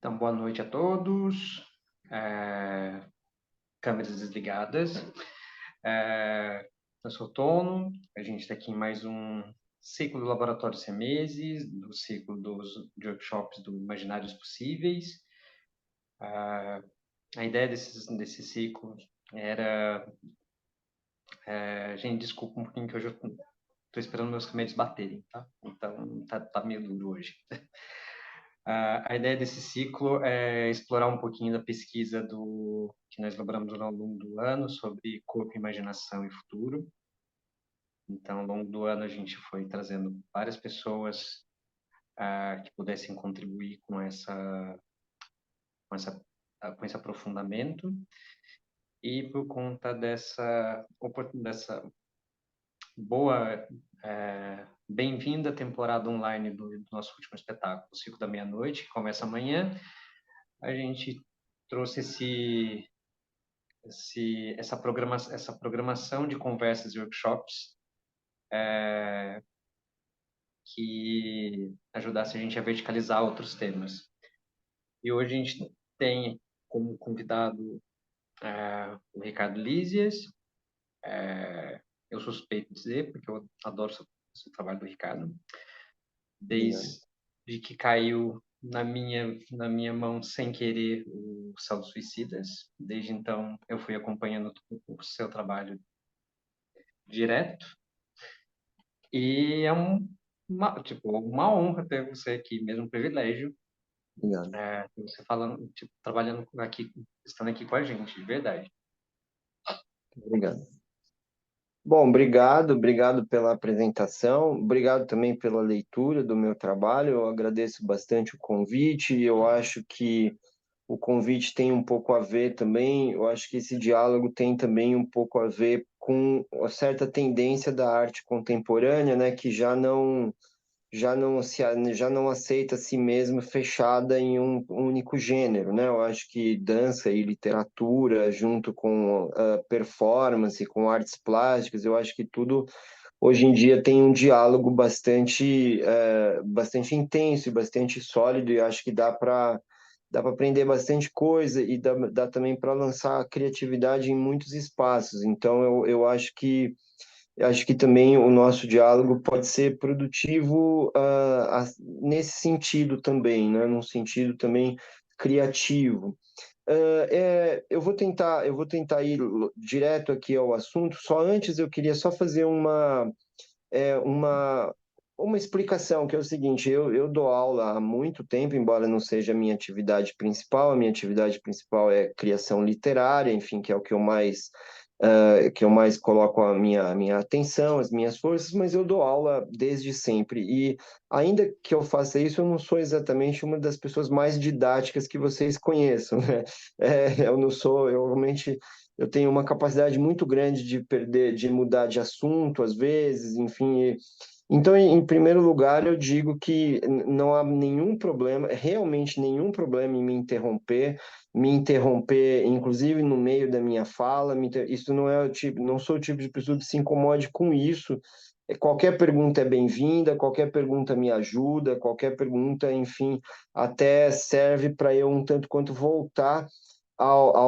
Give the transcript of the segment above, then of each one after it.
Então, boa noite a todos. É, Câmeras desligadas. Eu sou o Tono. A gente está aqui em mais um ciclo do Laboratório Siameses, do ciclo de workshops do Imaginários Possíveis. A ideia desse ciclo era... gente, desculpa um pouquinho que hoje eu estou esperando meus remédios baterem, tá? Então, tá meio duro hoje. A ideia desse ciclo é explorar um pouquinho da pesquisa que nós elaboramos ao longo do ano sobre corpo, imaginação e futuro. Então, ao longo do ano, a gente foi trazendo várias pessoas que pudessem contribuir com essa, com esse aprofundamento. E por conta dessa boa, bem-vinda temporada online do nosso último espetáculo, o Ciclo da Meia-Noite, que começa amanhã, a gente trouxe essa programação de conversas e workshops que ajudasse a gente a verticalizar outros temas. E hoje a gente tem como convidado o Ricardo Lísias. Eu sou suspeito de dizer, porque eu adoro o trabalho do Ricardo. Obrigado. Desde que caiu na minha mão sem querer o Céu dos Suicidas. Desde então eu fui acompanhando o seu trabalho direto. E é uma honra ter você aqui, mesmo um privilégio, Obrigado. ter você falando, trabalhando aqui, estando aqui com a gente, de verdade. Obrigado. Bom, obrigado pela apresentação, obrigado também pela leitura do meu trabalho. Eu agradeço bastante o convite. Eu acho que o convite tem um pouco a ver também, eu acho que esse diálogo tem também um pouco a ver com uma certa tendência da arte contemporânea, né, que já não aceita a si mesma fechada em um único gênero, né? Eu acho que dança e literatura, junto com performance, com artes plásticas, eu acho que tudo hoje em dia tem um diálogo bastante intenso e bastante sólido, e acho que dá para aprender bastante coisa e dá também para lançar criatividade em muitos espaços. Então, eu acho que também o nosso diálogo pode ser produtivo nesse sentido também, né? Num sentido também criativo. Eu vou tentar ir direto aqui ao assunto. Só antes eu queria só fazer é, uma, uma explicação, que é o seguinte: eu dou aula há muito tempo, embora não seja a minha atividade principal. A minha atividade principal é criação literária, enfim, que é o que eu mais coloco a minha atenção, as minhas forças, mas eu dou aula desde sempre. E ainda que eu faça isso, eu não sou exatamente uma das pessoas mais didáticas que vocês conheçam, né? Eu não sou, eu realmente eu tenho uma capacidade muito grande de mudar de assunto às vezes, enfim. Então, em primeiro lugar, eu digo que não há nenhum problema, realmente nenhum problema em me interromper, inclusive no meio da minha fala. Isso não é o tipo, não sou o tipo de pessoa que se incomode com isso. Qualquer pergunta é bem-vinda, qualquer pergunta me ajuda, qualquer pergunta, enfim, até serve para eu um tanto quanto voltar a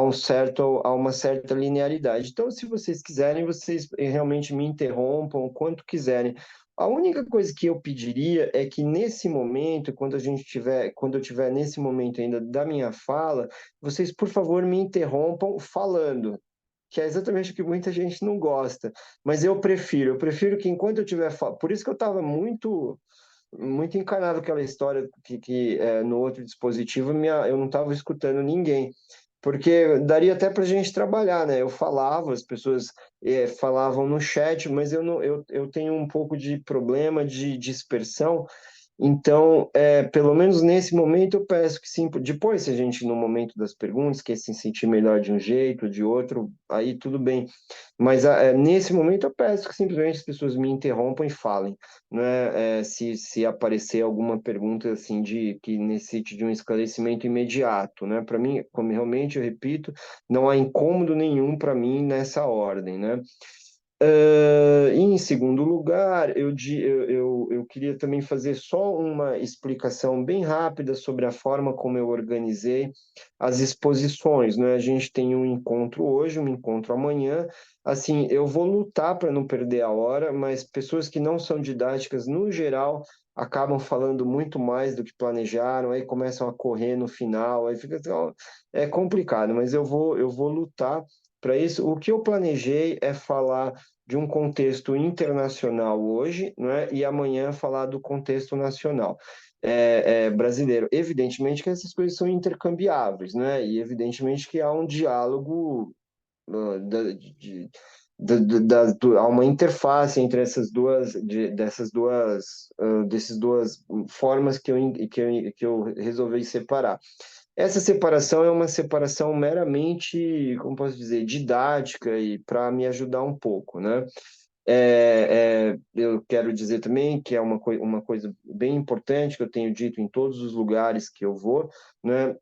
uma certa linearidade. Então, se vocês quiserem, vocês realmente me interrompam o quanto quiserem. A única coisa que eu pediria é que nesse momento, quando eu tiver nesse momento ainda da minha fala, vocês, por favor, me interrompam falando, que é exatamente o que muita gente não gosta. Mas eu prefiro que enquanto eu tiver por isso que eu estava muito encanado com aquela história no outro dispositivo eu não estava escutando ninguém, porque daria até para a gente trabalhar, né? Eu falava, as pessoas falavam no chat, mas eu, não, eu tenho um pouco de problema de dispersão. Então, pelo menos nesse momento, eu peço que sim. Depois, se a gente, no momento das perguntas, quer se sentir melhor de um jeito ou de outro, aí tudo bem. Mas nesse momento, eu peço que simplesmente as pessoas me interrompam e falem, né? Se aparecer alguma pergunta assim que necessite de um esclarecimento imediato, né? Para mim, como realmente eu repito, não há incômodo nenhum para mim nessa ordem, né? E em segundo lugar, eu queria também fazer só uma explicação bem rápida sobre a forma como eu organizei as exposições, né? A gente tem um encontro hoje, um encontro amanhã. Assim, eu vou lutar para não perder a hora, mas pessoas que não são didáticas, no geral, acabam falando muito mais do que planejaram, aí começam a correr no final, aí fica, então, é complicado, mas eu vou lutar para isso. O que eu planejei é falar de um contexto internacional hoje, né, e amanhã falar do contexto nacional brasileiro. Evidentemente que essas coisas são intercambiáveis, né, e evidentemente que há um diálogo há uma interface entre essas duas, dessas duas formas que eu resolvi separar. Essa separação é uma separação meramente, como posso dizer, didática e para me ajudar um pouco, né? Eu quero dizer também que é uma coisa bem importante que eu tenho dito em todos os lugares que eu vou, né?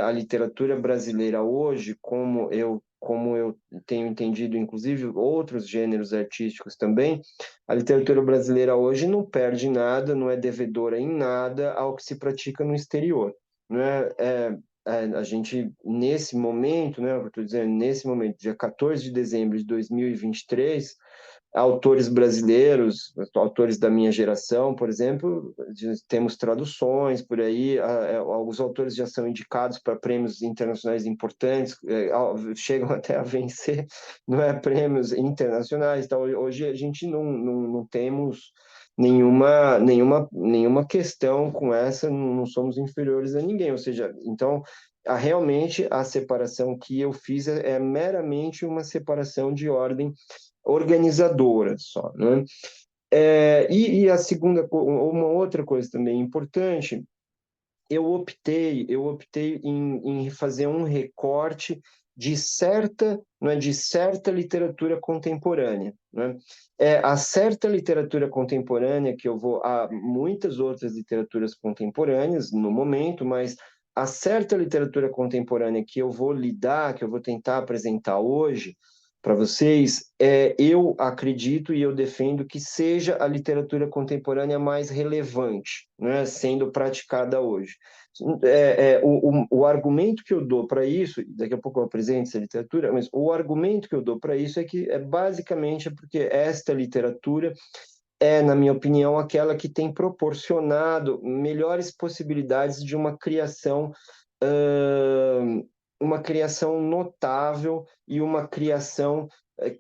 A literatura brasileira hoje, como eu tenho entendido, inclusive outros gêneros artísticos também, a literatura brasileira hoje não perde nada, não é devedora em nada ao que se pratica no exterior, né? A gente, nesse momento, né, eu estou dizendo, nesse momento, dia 14 de dezembro de 2023, autores brasileiros, autores da minha geração, por exemplo, temos traduções por aí, alguns autores já são indicados para prêmios internacionais importantes, chegam até a vencer, não é, prêmios internacionais. Então, hoje a gente não temos nenhuma questão com essa, não somos inferiores a ninguém, ou seja, então realmente a separação que eu fiz é meramente uma separação de ordem organizadora só, né? E a uma outra coisa também importante, eu optei em fazer um recorte de certa literatura contemporânea, né? A certa literatura contemporânea que há muitas outras literaturas contemporâneas no momento, mas a certa literatura contemporânea que eu vou lidar, que eu vou tentar apresentar hoje para vocês, eu acredito e eu defendo que seja a literatura contemporânea mais relevante, né, sendo praticada hoje. O argumento que eu dou para isso, daqui a pouco eu apresento essa literatura, mas o argumento que eu dou para isso é que basicamente porque esta literatura na minha opinião, aquela que tem proporcionado melhores possibilidades de uma criação notável e uma criação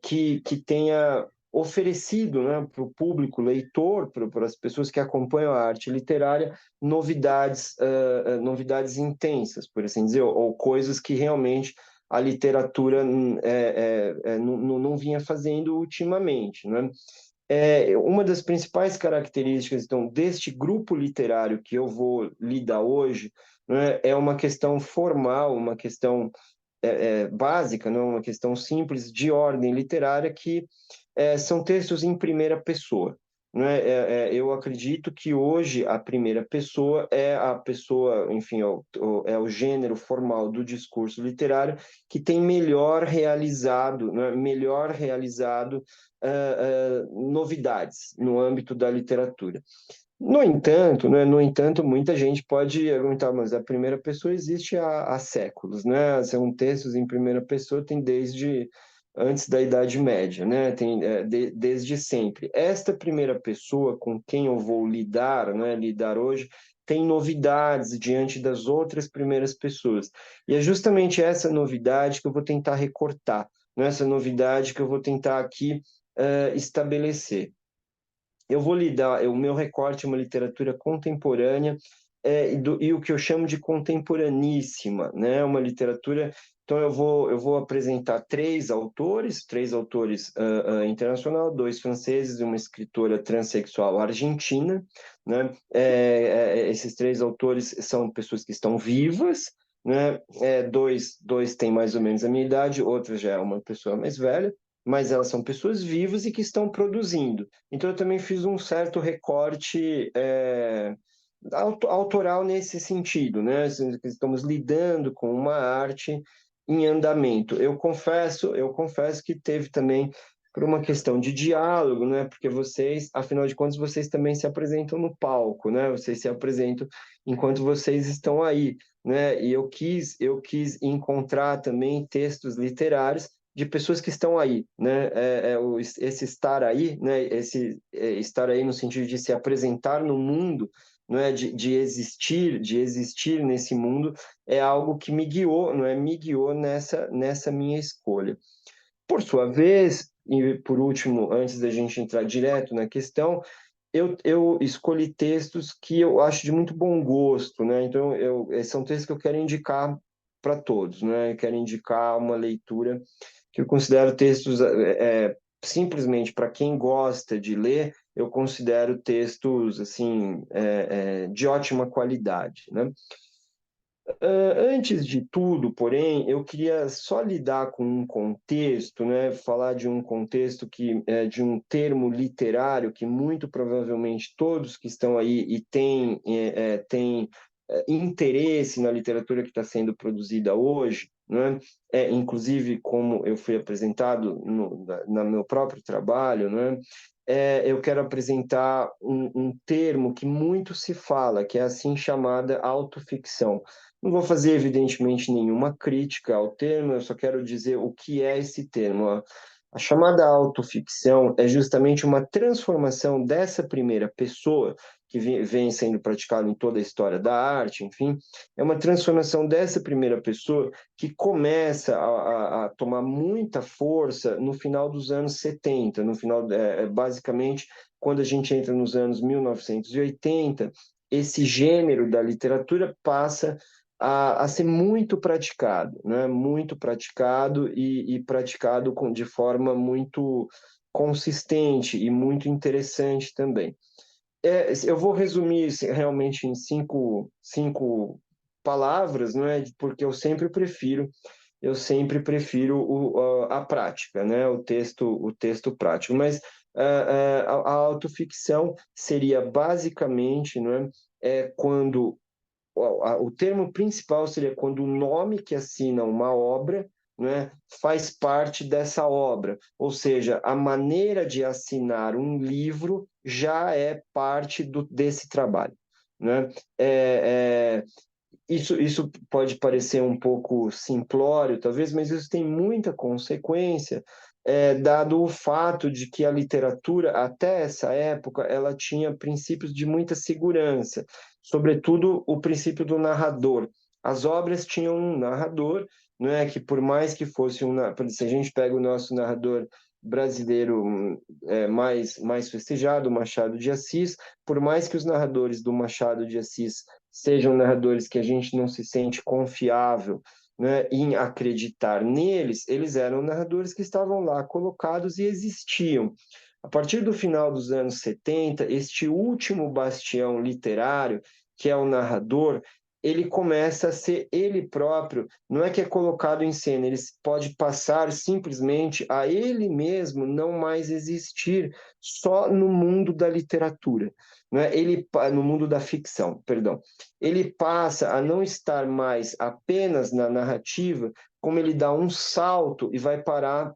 que tenha oferecido, né, para o público leitor, para as pessoas que acompanham a arte literária, novidades intensas, por assim dizer, ou coisas que realmente a literatura não vinha fazendo ultimamente, né? Uma das principais características, então, deste grupo literário que eu vou lidar hoje, né, é uma questão formal, uma questão básica, não, uma questão simples de ordem literária que são textos em primeira pessoa. Né? Eu acredito que hoje a primeira pessoa é a pessoa, enfim, é o gênero formal do discurso literário que tem melhor realizado novidades no âmbito da literatura. No entanto, né, muita gente pode argumentar, mas a primeira pessoa existe há séculos, né? São textos em primeira pessoa, tem desde antes da Idade Média, né? Tem desde sempre. Esta primeira pessoa com quem eu vou lidar, né, lidar hoje, tem novidades diante das outras primeiras pessoas. E é justamente essa novidade que eu vou tentar recortar, né? Essa novidade que eu vou tentar aqui estabelecer. Eu vou lidar, o meu recorte é uma literatura contemporânea e o que eu chamo de contemporaníssima, né? Uma literatura. Então eu vou apresentar três autores internacional, dois franceses e uma escritora transexual argentina, né? Esses três autores são pessoas que estão vivas, né? Dois têm mais ou menos a minha idade, outro já é uma pessoa mais velha, mas elas são pessoas vivas e que estão produzindo. Então, eu também fiz um certo recorte autoral nesse sentido, né? Estamos lidando com uma arte em andamento. Eu confesso que teve também por uma questão de diálogo, né? Porque vocês, afinal de contas, vocês também se apresentam no palco, né? Vocês se apresentam enquanto vocês estão aí, né? E eu quis encontrar também textos literários de pessoas que estão aí, né? Esse estar aí, né? Estar aí no sentido de se apresentar no mundo, não é? De existir nesse mundo é algo que me guiou, não é? Me guiou nessa minha escolha. Por sua vez, e por último, antes da gente entrar direto na questão, eu escolhi textos que eu acho de muito bom gosto, né? Então, são textos que eu quero indicar para todos, né? Eu quero indicar uma leitura que eu considero textos, simplesmente para quem gosta de ler, eu considero textos, assim, de ótima qualidade, né? Antes de tudo, porém, eu queria só lidar com um contexto, né? Falar de um contexto de um termo literário que muito provavelmente todos que estão aí e têm interesse na literatura que está sendo produzida hoje, né? Inclusive como eu fui apresentado no meu próprio trabalho, né? Eu quero apresentar um termo que muito se fala, que é assim chamada autoficção. Não vou fazer, evidentemente, nenhuma crítica ao termo, eu só quero dizer o que é esse termo. A chamada autoficção é justamente uma transformação dessa primeira pessoa, que vem sendo praticada em toda a história da arte, enfim, é uma transformação dessa primeira pessoa que começa a tomar muita força no final dos anos 70, no final, basicamente, quando a gente entra nos anos 1980, esse gênero da literatura passa a ser muito praticado, né? Muito praticado e praticado de forma muito consistente e muito interessante também. Eu vou resumir isso realmente em cinco palavras, não é? Porque eu sempre prefiro a prática, né? O texto prático. Mas a autoficção seria basicamente, não é? Quando o termo principal seria quando o nome que assina uma obra, né, faz parte dessa obra, ou seja, a maneira de assinar um livro já é parte desse trabalho. Né? É, é, isso pode parecer um pouco simplório, talvez, mas isso tem muita consequência, dado o fato de que a literatura, até essa época, ela tinha princípios de muita segurança, sobretudo o princípio do narrador. As obras tinham um narrador, não é que por mais que fosse se a gente pega o nosso narrador brasileiro mais festejado, Machado de Assis, por mais que os narradores do Machado de Assis sejam narradores que a gente não se sente confiável, né, em acreditar neles, eles eram narradores que estavam lá colocados e existiam. A partir do final dos anos 70, este último bastião literário, que é o narrador, ele começa a ser ele próprio, não é que é colocado em cena, ele pode passar simplesmente a ele mesmo não mais existir só no mundo da literatura, né? No mundo da ficção, perdão. Ele passa a não estar mais apenas na narrativa, como ele dá um salto e vai parar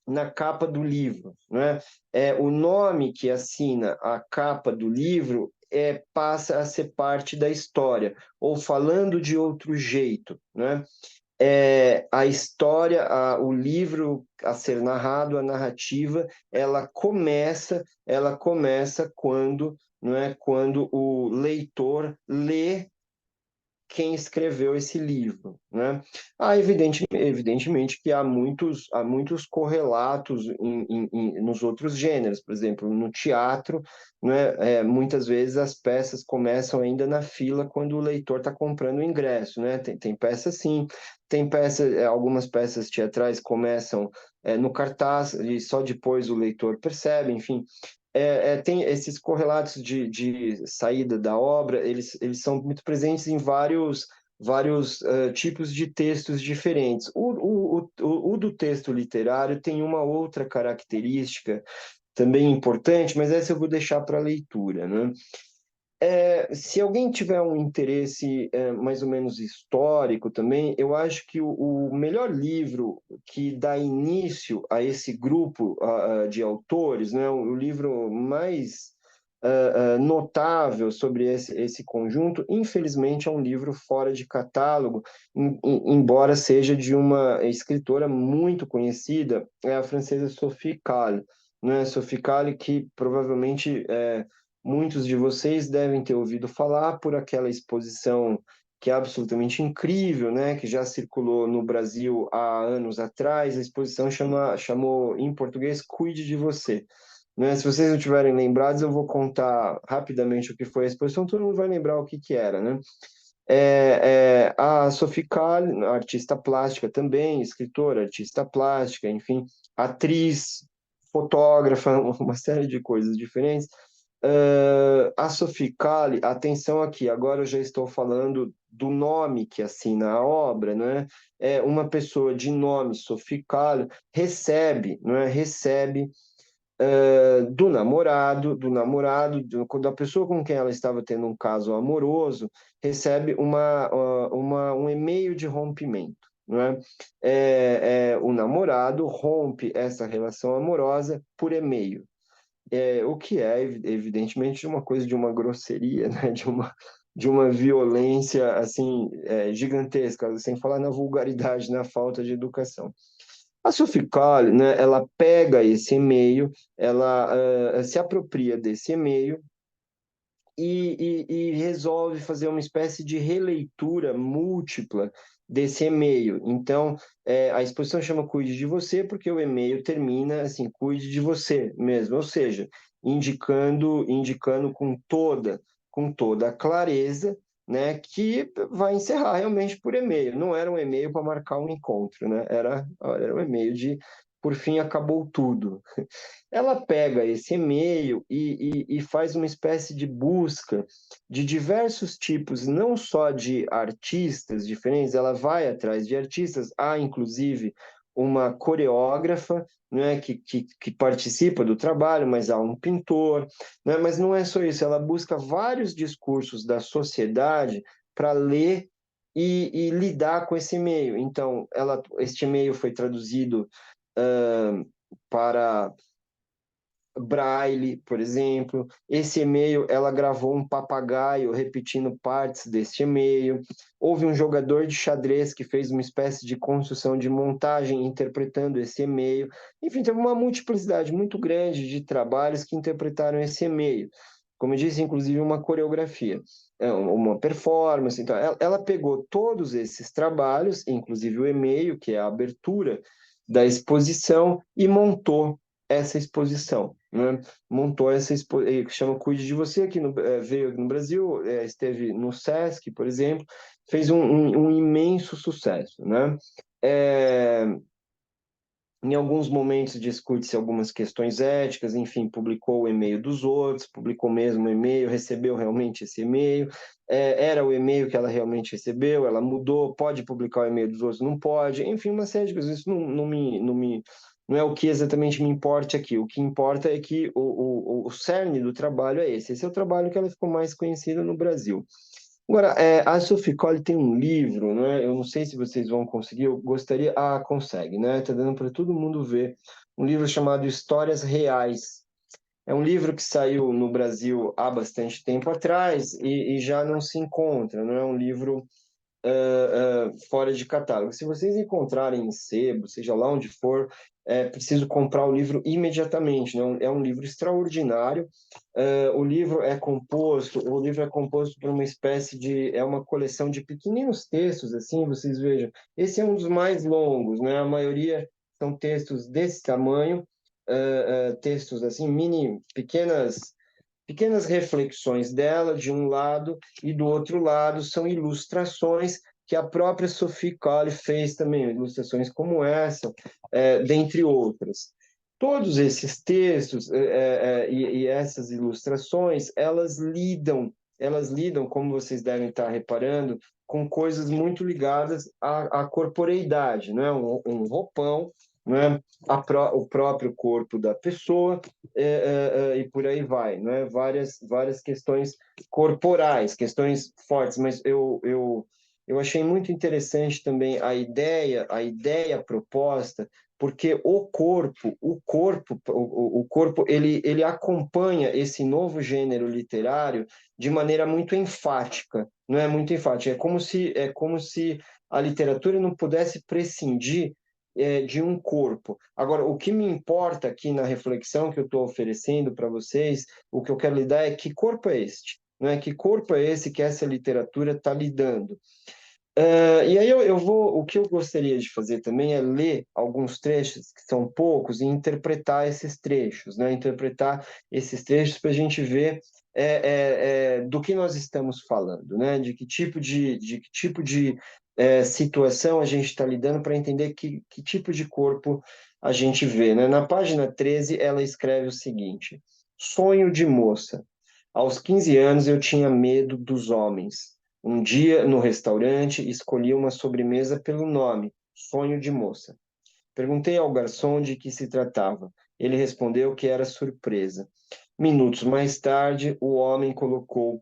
na capa do livro, né? O nome que assina a capa do livro passa a ser parte da história, ou falando de outro jeito, né? A história, o livro a ser narrado, a narrativa, ela começa quando, não é, quando o leitor lê quem escreveu esse livro, né? Evidentemente que há muitos correlatos nos outros gêneros, por exemplo, no teatro, né? Muitas vezes as peças começam ainda na fila quando o leitor está comprando o ingresso, né? Tem peça assim, algumas peças teatrais começam no cartaz e só depois o leitor percebe, enfim, tem esses correlatos de saída da obra, eles são muito presentes em vários tipos de textos diferentes. O do texto literário tem uma outra característica também importante, mas essa eu vou deixar para a leitura, né? Se alguém tiver um interesse mais ou menos histórico também, eu acho que o melhor livro que dá início a esse grupo de autores, né, o livro mais notável sobre esse conjunto, infelizmente é um livro fora de catálogo, embora seja de uma escritora muito conhecida, é a francesa Sophie Calle, né? Sophie Calle, que provavelmente muitos de vocês devem ter ouvido falar por aquela exposição que é absolutamente incrível, né? Que já circulou no Brasil há anos atrás. A exposição chamou em português Cuide de Você. Né? Se vocês não tiverem lembrados, eu vou contar rapidamente o que foi a exposição, todo mundo vai lembrar o que, que era, né? A Sophie Calle, artista plástica também, escritora, artista plástica, enfim, atriz, fotógrafa, uma série de coisas diferentes. A Sophie Calle, atenção aqui, agora eu já estou falando do nome que assina a obra, né? É uma pessoa de nome Sophie Calle recebe, não é? Recebe da pessoa com quem ela estava tendo um caso amoroso, recebe um e-mail de rompimento. Não é? O namorado rompe essa relação amorosa por e-mail. O que é, evidentemente, uma coisa de uma grosseria, né? De uma violência assim gigantesca, sem falar na vulgaridade, na falta de educação. A Sophie Calle, né, ela pega esse e-mail, ela se apropria desse e-mail e resolve fazer uma espécie de releitura múltipla desse e-mail. Então, a exposição chama Cuide de Você, porque o e-mail termina assim, cuide de você mesmo, ou seja, indicando com toda a clareza, né, que vai encerrar realmente por e-mail. Não era um e-mail para marcar um encontro, né? Era um e-mail de por fim acabou tudo. Ela pega esse e-mail e faz uma espécie de busca de diversos tipos, não só de artistas diferentes, ela vai atrás de artistas, há inclusive uma coreógrafa, né, que participa do trabalho, mas há um pintor, né, mas não é só isso, ela busca vários discursos da sociedade para ler e lidar com esse e-mail. Então, este e-mail foi traduzido para Braille, por exemplo. Esse e-mail, ela gravou um papagaio repetindo partes desse e-mail. Houve um jogador de xadrez que fez uma espécie de construção de montagem interpretando esse e-mail. Enfim, teve uma multiplicidade muito grande de trabalhos que interpretaram esse e-mail. Como eu disse, inclusive uma coreografia, uma performance. Então, ela pegou todos esses trabalhos, inclusive o e-mail, que é a abertura da exposição, e montou essa exposição, né? Montou essa exposição, que chama Cuide de Você, aqui veio no Brasil, esteve no Sesc, por exemplo, fez um imenso sucesso, né? É, em alguns momentos discute-se algumas questões éticas, enfim, publicou o e-mail dos outros, publicou mesmo o e-mail, recebeu realmente esse e-mail, era o e-mail que ela realmente recebeu, ela mudou, pode publicar o e-mail dos outros, não pode, enfim, uma série de coisas. Isso não é o que exatamente me importa aqui. O que importa é que o cerne do trabalho é esse. Esse é o trabalho que ela ficou mais conhecida no Brasil. Agora, a Sophie Colley tem um livro, né? Eu não sei se vocês vão conseguir, eu gostaria. Ah, consegue, né? Está dando para todo mundo ver. Um livro chamado Histórias Reais. É um livro que saiu no Brasil há bastante tempo atrás e já não se encontra, não é um livro fora de catálogo. Se vocês encontrarem em sebo, seja lá onde for, é preciso comprar o livro imediatamente. Né? É um livro extraordinário. O livro é composto por uma espécie de, é uma coleção de pequeninos textos, assim, vocês vejam. Esse é um dos mais longos, né? A maioria são textos desse tamanho, textos assim, pequenas reflexões dela, de um lado, e do outro lado são ilustrações que a própria Sophie Calle fez também, ilustrações como essa, dentre outras. Todos esses textos e essas ilustrações, elas lidam, como vocês devem estar reparando, com coisas muito ligadas à corporeidade, né? Um roupão, né? O próprio corpo da pessoa, e por aí vai, né? Várias questões corporais, questões fortes, mas eu achei muito interessante também a ideia proposta, porque o corpo ele acompanha esse novo gênero literário de maneira muito enfática, não é muito enfática, é como se a literatura não pudesse prescindir de um corpo. Agora, o que me importa aqui na reflexão que eu estou oferecendo para vocês, o que eu quero lidar é que corpo é este? Não é? Que corpo é esse que essa literatura está lidando? E aí o que eu gostaria de fazer também é ler alguns trechos, que são poucos, e interpretar esses trechos, né? Interpretar esses trechos para a gente ver do que nós estamos falando, né? De que tipo de situação a gente está lidando para entender que tipo de corpo a gente vê, né? Na página 13, ela escreve o seguinte: Sonho de moça. Aos 15 anos eu tinha medo dos homens. Um dia, no restaurante, escolhi uma sobremesa pelo nome, Sonho de Moça. Perguntei ao garçom de que se tratava. Ele respondeu que era surpresa. Minutos mais tarde, o homem colocou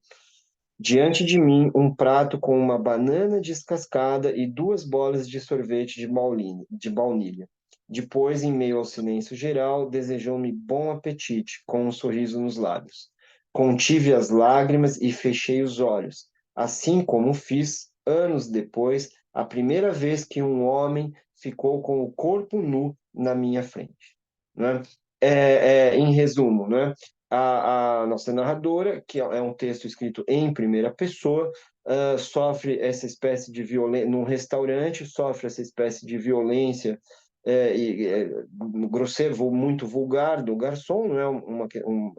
diante de mim um prato com uma banana descascada e duas bolas de sorvete de baunilha. Depois, em meio ao silêncio geral, desejou-me bom apetite, com um sorriso nos lábios. Contive as lágrimas e fechei os olhos, assim como fiz, anos depois, a primeira vez que um homem ficou com o corpo nu na minha frente. Né? Em resumo, né? A nossa narradora, que é um texto escrito em primeira pessoa, sofre essa espécie de violência, num restaurante, sofre essa espécie de violência grosseiro, muito vulgar do garçom, não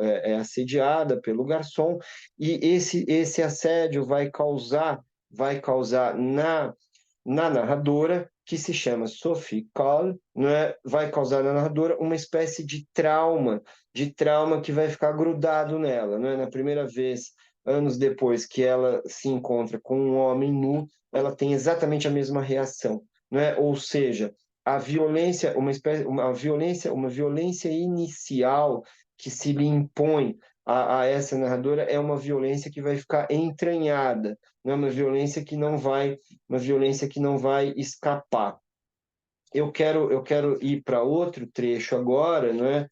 é? É assediada pelo garçom, e esse assédio vai causar na narradora, que se chama Sophie Calle, não é? Vai causar na narradora uma espécie de trauma que vai ficar grudado nela. Não é? Na primeira vez, anos depois que ela se encontra com um homem nu, ela tem exatamente a mesma reação. Não é? Ou seja, a violência, uma violência inicial que se lhe impõe a essa narradora é uma violência que vai ficar entranhada, não é uma violência que não vai escapar. Eu quero ir para outro trecho agora, não é?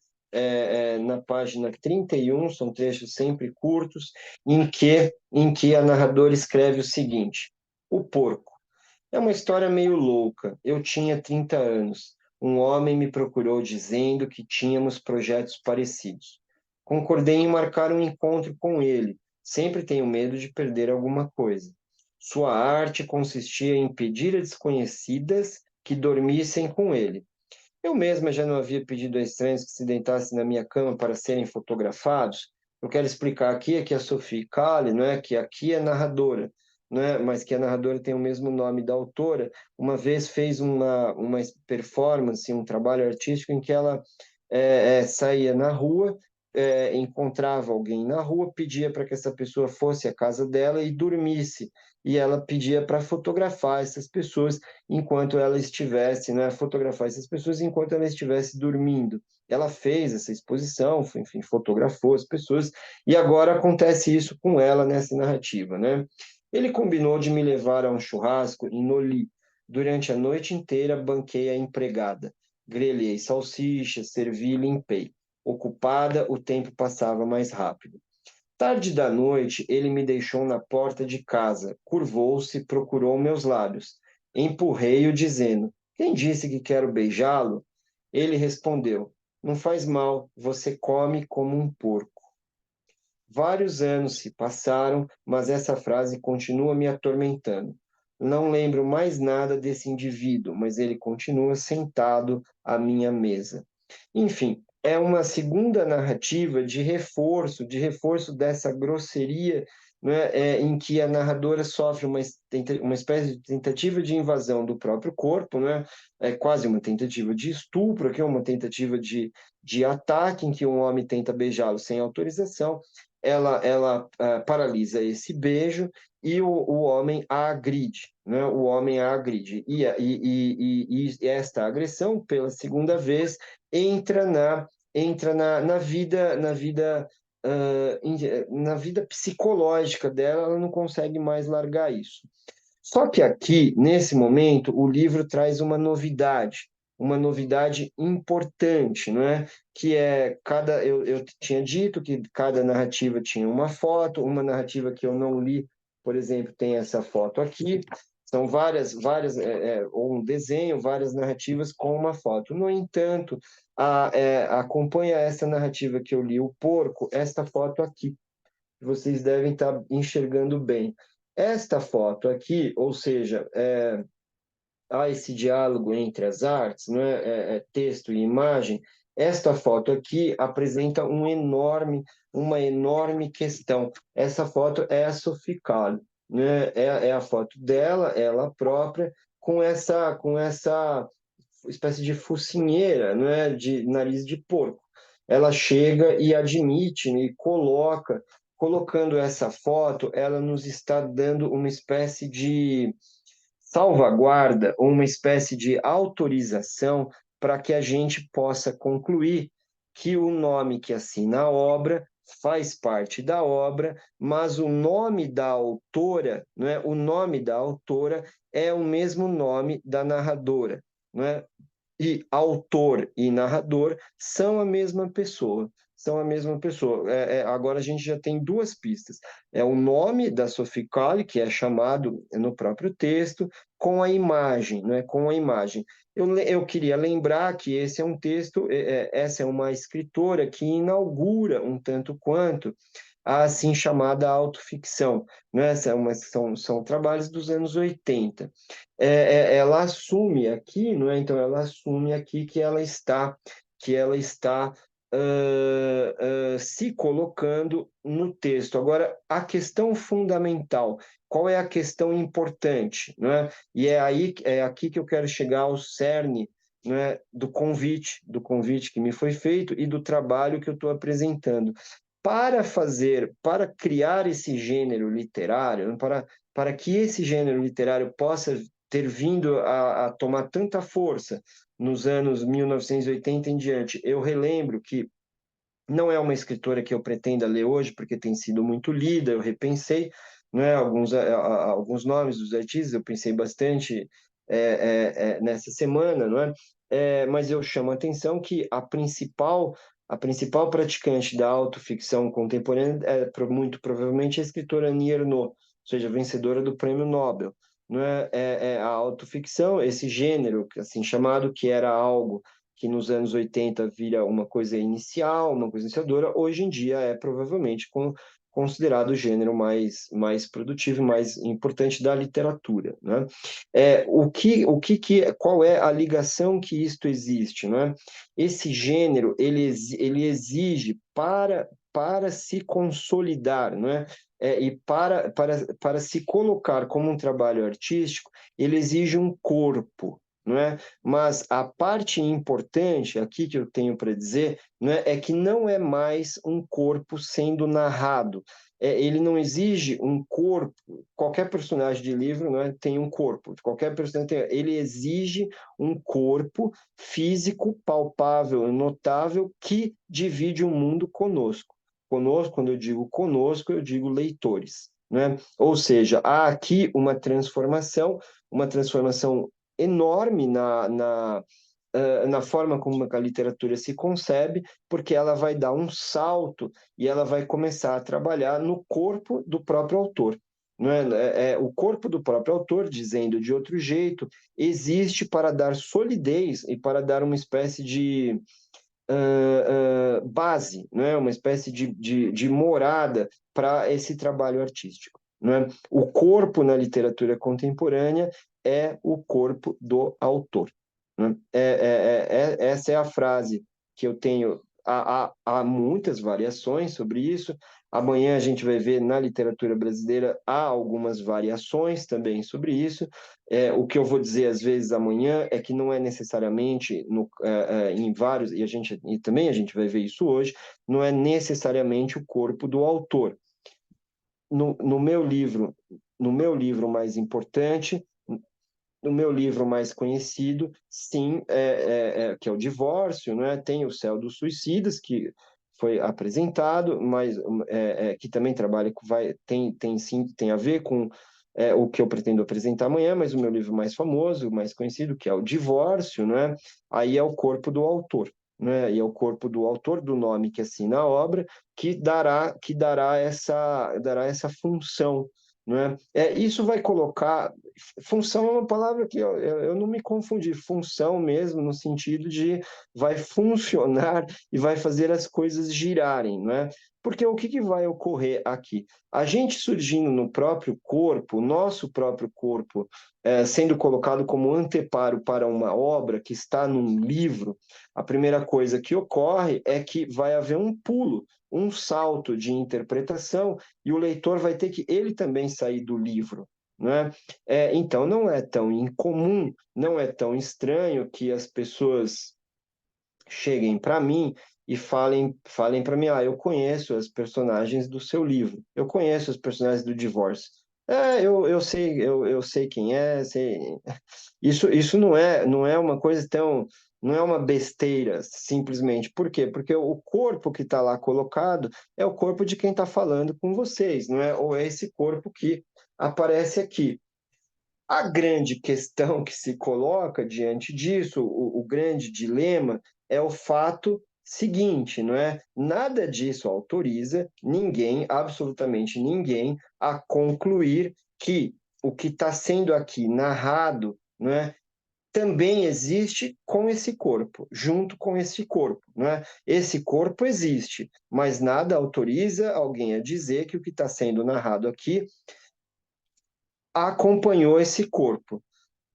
Na página 31, são trechos sempre curtos, em que a narradora escreve o seguinte: O porco. É uma história meio louca. Eu tinha 30 anos. Um homem me procurou dizendo que tínhamos projetos parecidos. Concordei em marcar um encontro com ele. Sempre tenho medo de perder alguma coisa. Sua arte consistia em pedir a desconhecidas que dormissem com ele. Eu mesma já não havia pedido a estranhos que se deitassem na minha cama para serem fotografados. Eu quero explicar aqui é que a Sophie Calle, não é que aqui é narradora, não é, mas que a narradora tem o mesmo nome da autora, uma vez fez uma performance, um trabalho artístico em que ela saía na rua, encontrava alguém na rua, pedia para que essa pessoa fosse à casa dela e dormisse, e ela pedia para fotografar essas pessoas enquanto ela estivesse, né, fotografar essas pessoas enquanto ela estivesse dormindo. Ela fez essa exposição, enfim, fotografou as pessoas, e agora acontece isso com ela nessa narrativa, né? Ele combinou de me levar a um churrasco em Noli. Durante a noite inteira, banquei a empregada. Grelhei salsichas, servi e limpei. Ocupada, o tempo passava mais rápido. Tarde da noite, ele me deixou na porta de casa, curvou-se, procurou meus lábios. Empurrei-o, dizendo: Quem disse que quero beijá-lo? Ele respondeu: Não faz mal, você come como um porco. Vários anos se passaram, mas essa frase continua me atormentando. Não lembro mais nada desse indivíduo, mas ele continua sentado à minha mesa. Enfim, é uma segunda narrativa de reforço dessa grosseria, né, em que a narradora sofre uma espécie de tentativa de invasão do próprio corpo, né, é quase uma tentativa de estupro, aqui é uma tentativa de ataque, em que um homem tenta beijá-lo sem autorização. ela paralisa esse beijo e o homem a agride, né? O homem a agride. E esta agressão, pela segunda vez, na vida psicológica dela, ela não consegue mais largar isso. Só que aqui, nesse momento, o livro traz uma novidade importante, não é? Que é eu tinha dito que cada narrativa tinha uma foto, uma narrativa que eu não li, por exemplo, tem essa foto aqui. São ou um desenho, várias narrativas com uma foto. No entanto, acompanha essa narrativa que eu li, O Porco, esta foto aqui. Vocês devem estar enxergando bem. Esta foto aqui, ou seja, há esse diálogo entre as artes, não é? Texto e imagem. Esta foto aqui apresenta uma enorme questão. Essa foto é a Sophie Calle, né? É a foto dela, ela própria, com essa espécie de focinheira, não é? De nariz de porco. Ela chega e admite, né, e colocando essa foto, ela nos está dando uma espécie de salvaguarda ou uma espécie de autorização para que a gente possa concluir que o nome que assina a obra faz parte da obra, mas o nome da autora, não é? O nome da autora é o mesmo nome da narradora, não é? E autor e narrador são a mesma pessoa. São a mesma pessoa. Agora a gente já tem duas pistas. É o nome da Sophie Calle, que é chamado no próprio texto, com a imagem, né? Com a imagem. Eu queria lembrar que esse é um texto, essa é uma escritora que inaugura um tanto quanto a assim chamada autoficção, né? São trabalhos dos anos 80. Ela assume aqui, não é? Então ela assume aqui que ela está se colocando no texto. Agora, a questão fundamental, qual é a questão importante, não é? E é aqui que eu quero chegar ao cerne, não é? Do convite que me foi feito e do trabalho que eu estou apresentando para criar esse gênero literário, para que esse gênero literário possa ter vindo a tomar tanta força nos anos 1980 em diante. Eu relembro que não é uma escritora que eu pretenda ler hoje, porque tem sido muito lida, eu repensei, não é? Alguns nomes dos artistas, eu pensei bastante nessa semana, não é? Mas eu chamo a atenção que a principal praticante da autoficção contemporânea muito provavelmente a escritora Annie Ernaux, ou seja, vencedora do Prêmio Nobel. Não a autoficção, esse gênero assim chamado, que era algo que nos anos 80 vira uma coisa inicial, uma coisa iniciadora, hoje em dia é provavelmente considerado o gênero mais produtivo e mais importante da literatura, né? Qual é a ligação que isto existe, né? Esse gênero, ele exige para se consolidar, não é? E para se colocar como um trabalho artístico, ele exige um corpo, não é? Mas a parte importante aqui que eu tenho para dizer, não é que não é mais um corpo sendo narrado. Ele não exige um corpo. Qualquer personagem de livro, não é, tem um corpo. Qualquer personagem ele exige um corpo físico, palpável, notável, que divide o mundo conosco. Conosco, quando eu digo conosco, eu digo leitores, né? Ou seja, há aqui uma transformação enorme na forma como a literatura se concebe, porque ela vai dar um salto e ela vai começar a trabalhar no corpo do próprio autor. Não é? O corpo do próprio autor, dizendo de outro jeito, existe para dar solidez e para dar uma espécie de base, não é? Uma espécie de morada para esse trabalho artístico. Não é? O corpo na literatura contemporânea é o corpo do autor. Não é? Essa é a frase que eu tenho. Há muitas variações sobre isso. Amanhã a gente vai ver na literatura brasileira há algumas variações também sobre isso. O que eu vou dizer às vezes amanhã é que não é necessariamente em vários, e também a gente vai ver isso hoje, não é necessariamente o corpo do autor. No meu livro mais importante, no meu livro mais conhecido, sim, que é o Divórcio, né? Tem o Céu dos Suicidas, que foi apresentado, mas que também trabalha com, tem a ver com o que eu pretendo apresentar amanhã, mas o meu livro mais famoso, mais conhecido, que é o Divórcio, né? Aí é o corpo do autor. Né? E é o corpo do autor do nome que assina a obra dará essa função, né? Isso vai colocar. Função é uma palavra que eu não me confundi. Função mesmo, no sentido de vai funcionar e vai fazer as coisas girarem, né? Porque o que vai ocorrer aqui? A gente surgindo no próprio corpo, nosso próprio corpo, sendo colocado como anteparo para uma obra que está num livro, a primeira coisa que ocorre é que vai haver um pulo, um salto de interpretação, e o leitor vai ter que ele também sair do livro. Né? Então, não é tão incomum, não é tão estranho que as pessoas cheguem para mim e falem para mim, eu conheço as personagens do seu livro, eu conheço os personagens do Divórcio. Eu sei quem é, sei. Isso não é uma coisa tão, não é uma besteira, simplesmente. Por quê? Porque o corpo que está lá colocado é o corpo de quem está falando com vocês, não é? Ou é esse corpo que aparece aqui. A grande questão que se coloca diante disso, o grande dilema, é o fato seguinte, não é? Nada disso autoriza ninguém, absolutamente ninguém, a concluir que o que está sendo aqui narrado, não é? Também existe com esse corpo, junto com esse corpo, não é? Esse corpo existe, mas nada autoriza alguém a dizer que o que está sendo narrado aqui acompanhou esse corpo.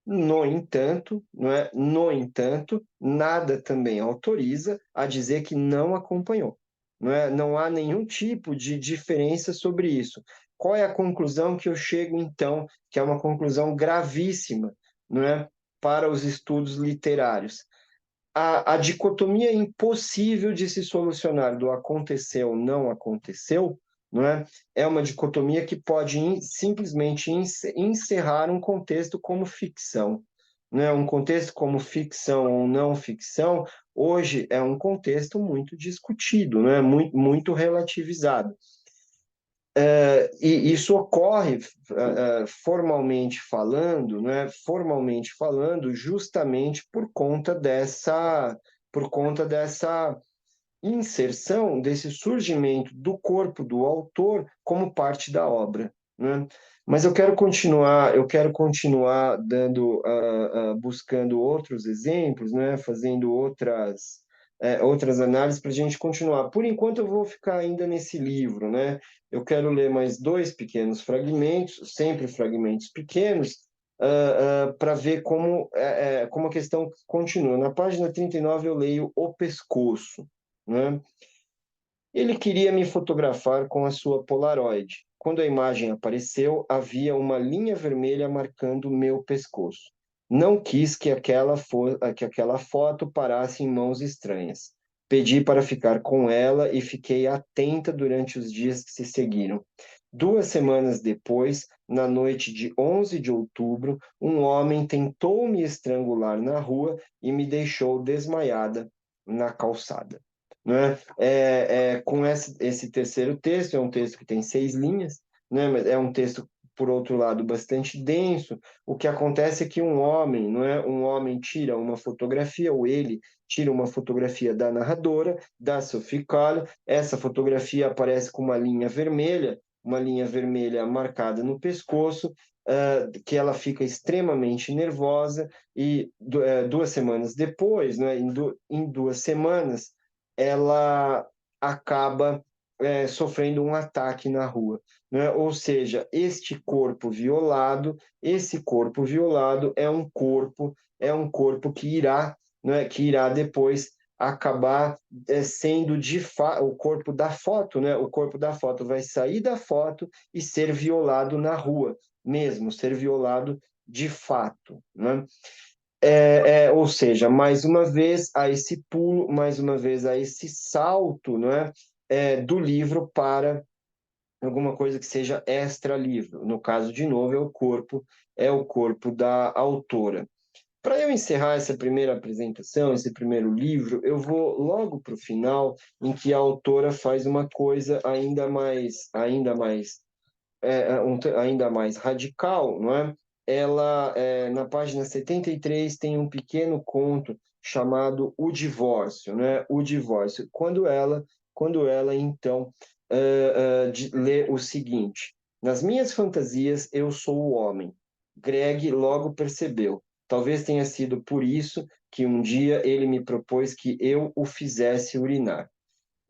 No entanto, não é? No entanto, nada também autoriza a dizer que não acompanhou. Não é? Não há nenhum tipo de diferença sobre isso. Qual é a conclusão que eu chego, então, que é uma conclusão gravíssima, não é? Para os estudos literários? A dicotomia impossível de se solucionar do aconteceu, não aconteceu, não é? É uma dicotomia que pode simplesmente encerrar um contexto como ficção. Não é? Um contexto como ficção ou não ficção, hoje é um contexto muito discutido, não é? Muito relativizado. E isso ocorre formalmente falando, né? Formalmente falando, justamente por conta dessa inserção, desse surgimento do corpo do autor como parte da obra, né? Mas eu quero continuar buscando outros exemplos, né? Fazendo outras análises para a gente continuar. Por enquanto, eu vou ficar ainda nesse livro, né? Eu quero ler mais dois pequenos fragmentos, sempre fragmentos pequenos, para ver como a questão continua. Na página 39, eu leio O Pescoço, né? Ele queria me fotografar com a sua Polaroid. Quando a imagem apareceu, havia uma linha vermelha marcando meu pescoço. Não quis que que aquela foto parasse em mãos estranhas. Pedi para ficar com ela e fiquei atenta durante os dias que se seguiram. 2 semanas depois, na noite de 11 de outubro, um homem tentou me estrangular na rua e me deixou desmaiada na calçada. Né? Com esse terceiro texto, é um texto que tem 6 linhas, né? Mas é um texto, por outro lado, bastante denso. O que acontece é que um homem tira uma fotografia, ou ele tira uma fotografia da narradora, da Sophie Calle. Essa fotografia aparece com uma linha vermelha marcada no pescoço, que ela fica extremamente nervosa, e 2 semanas depois, né, em 2 semanas, ela acaba sofrendo um ataque na rua, né? Ou seja, esse corpo violado é um corpo que irá, né, que irá depois acabar sendo de fato o corpo da foto, né? O corpo da foto vai sair da foto e ser violado na rua mesmo, ser violado de fato, né? Ou seja, mais uma vez a esse pulo, mais uma vez a esse salto, não é? Do livro para alguma coisa que seja extra-livro. No caso, de novo, é o corpo da autora. Para eu encerrar essa primeira apresentação, esse primeiro livro, eu vou logo para o final, em que a autora faz uma coisa ainda mais radical, não é? Ela, na página 73, tem um pequeno conto chamado O Divórcio, né? O Divórcio. Quando ela então, lê o seguinte: nas minhas fantasias, eu sou o homem. Greg logo percebeu. Talvez tenha sido por isso que um dia ele me propôs que eu o fizesse urinar.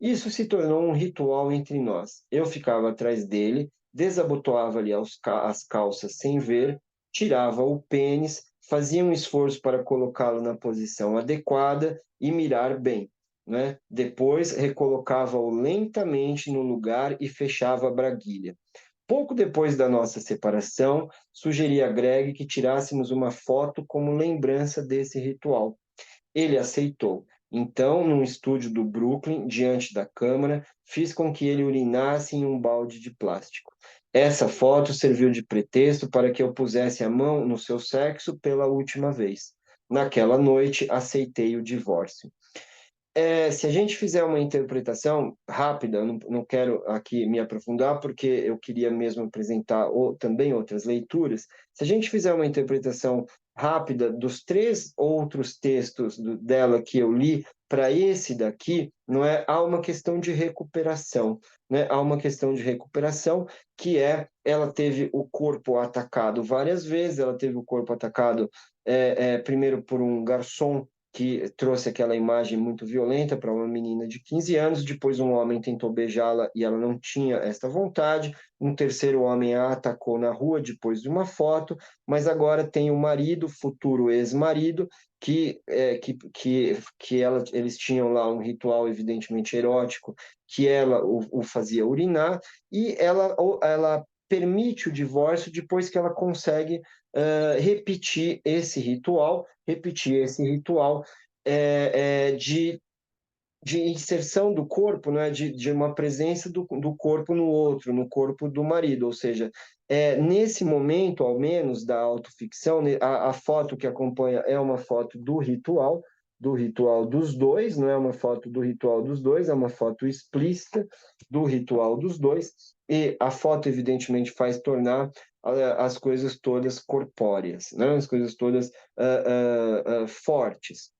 Isso se tornou um ritual entre nós. Eu ficava atrás dele, desabotoava-lhe as calças sem ver, tirava o pênis, fazia um esforço para colocá-lo na posição adequada e mirar bem, né? Depois recolocava-o lentamente no lugar e fechava a braguilha. Pouco depois da nossa separação, sugeri a Greg que tirássemos uma foto como lembrança desse ritual. Ele aceitou. Então, num estúdio do Brooklyn, diante da câmara, fiz com que ele urinasse em um balde de plástico. Essa foto serviu de pretexto para que eu pusesse a mão no seu sexo pela última vez. Naquela noite, aceitei o divórcio. Se a gente fizer uma interpretação rápida, eu não quero aqui me aprofundar, porque eu queria mesmo apresentar também outras leituras. Se a gente fizer uma interpretação rápida dos três outros textos dela que eu li, para esse daqui, não é? Há uma questão de recuperação, né? Há uma questão de recuperação que ela teve o corpo atacado várias vezes, ela teve o corpo atacado primeiro por um garçom que trouxe aquela imagem muito violenta para uma menina de 15 anos. Depois, um homem tentou beijá-la e ela não tinha esta vontade. Um terceiro homem a atacou na rua depois de uma foto. Mas agora tem o marido, futuro ex-marido, que eles tinham lá um ritual evidentemente erótico, que ela o fazia urinar, e ela permite o divórcio depois que ela consegue repetir esse ritual de inserção do corpo, né, de uma presença do corpo no outro, no corpo do marido. Ou seja, nesse momento, ao menos, da autoficção, né, a foto que acompanha é uma foto do ritual dos dois, não é uma foto do ritual dos dois, é uma foto explícita do ritual dos dois, e a foto, evidentemente, faz tornar as coisas todas corpóreas, né? As coisas todas fortes.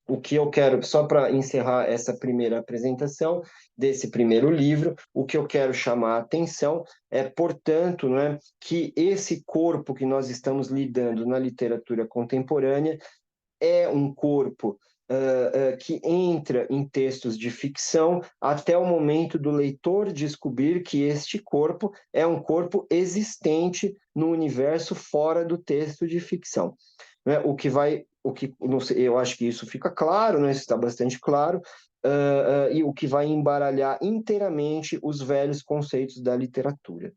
O que eu quero, só para encerrar essa primeira apresentação desse primeiro livro, o que eu quero chamar a atenção portanto, não é, que esse corpo que nós estamos lidando na literatura contemporânea é um corpo que entra em textos de ficção até o momento do leitor descobrir que este corpo é um corpo existente no universo fora do texto de ficção. Né? Não sei, eu acho que isso fica claro, né? Isso está bastante claro, e o que vai embaralhar inteiramente os velhos conceitos da literatura.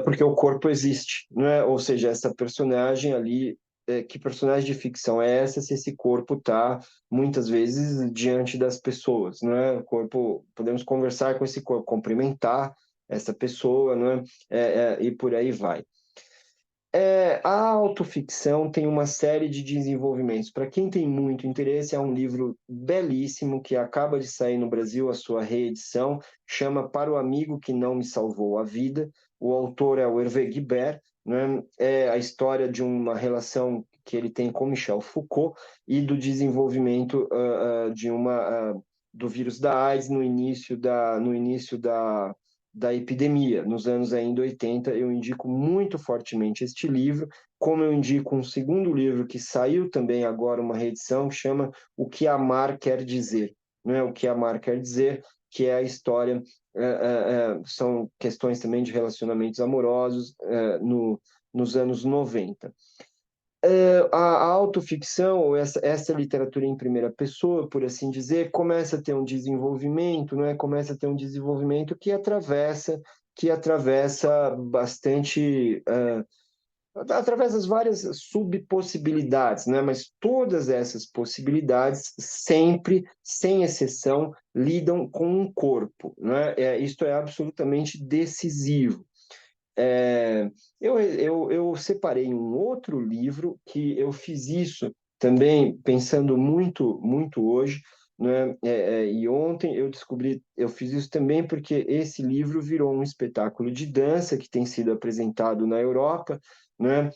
Porque o corpo existe, né? Ou seja, essa personagem ali, que personagem de ficção é essa se esse corpo está muitas vezes diante das pessoas, não é? O corpo, podemos conversar com esse corpo, cumprimentar essa pessoa, não é? E por aí vai. A autoficção tem uma série de desenvolvimentos. Para quem tem muito interesse, é um livro belíssimo que acaba de sair no Brasil, a sua reedição, chama Para o Amigo que Não Me Salvou a Vida. O autor é o Hervé Guibert, né? É a história de uma relação que ele tem com Michel Foucault e do desenvolvimento do vírus da AIDS no início da epidemia, nos anos ainda 80. Eu indico muito fortemente este livro, como eu indico um segundo livro que saiu também agora, uma reedição, que chama O que Amar Quer Dizer. Não é? O que Amar Quer Dizer, que é a história, são questões também de relacionamentos amorosos nos anos 90. A autoficção, ou essa literatura em primeira pessoa, por assim dizer, começa a ter um desenvolvimento, não é? Começa a ter um desenvolvimento que atravessa bastante, através das várias subpossibilidades, né? Mas todas essas possibilidades sempre, sem exceção, lidam com um corpo, né? Isto é absolutamente decisivo. É, eu separei um outro livro que eu fiz isso também pensando muito, muito hoje, né? E ontem eu descobri, eu fiz isso também porque esse livro virou um espetáculo de dança que tem sido apresentado na Europa, né?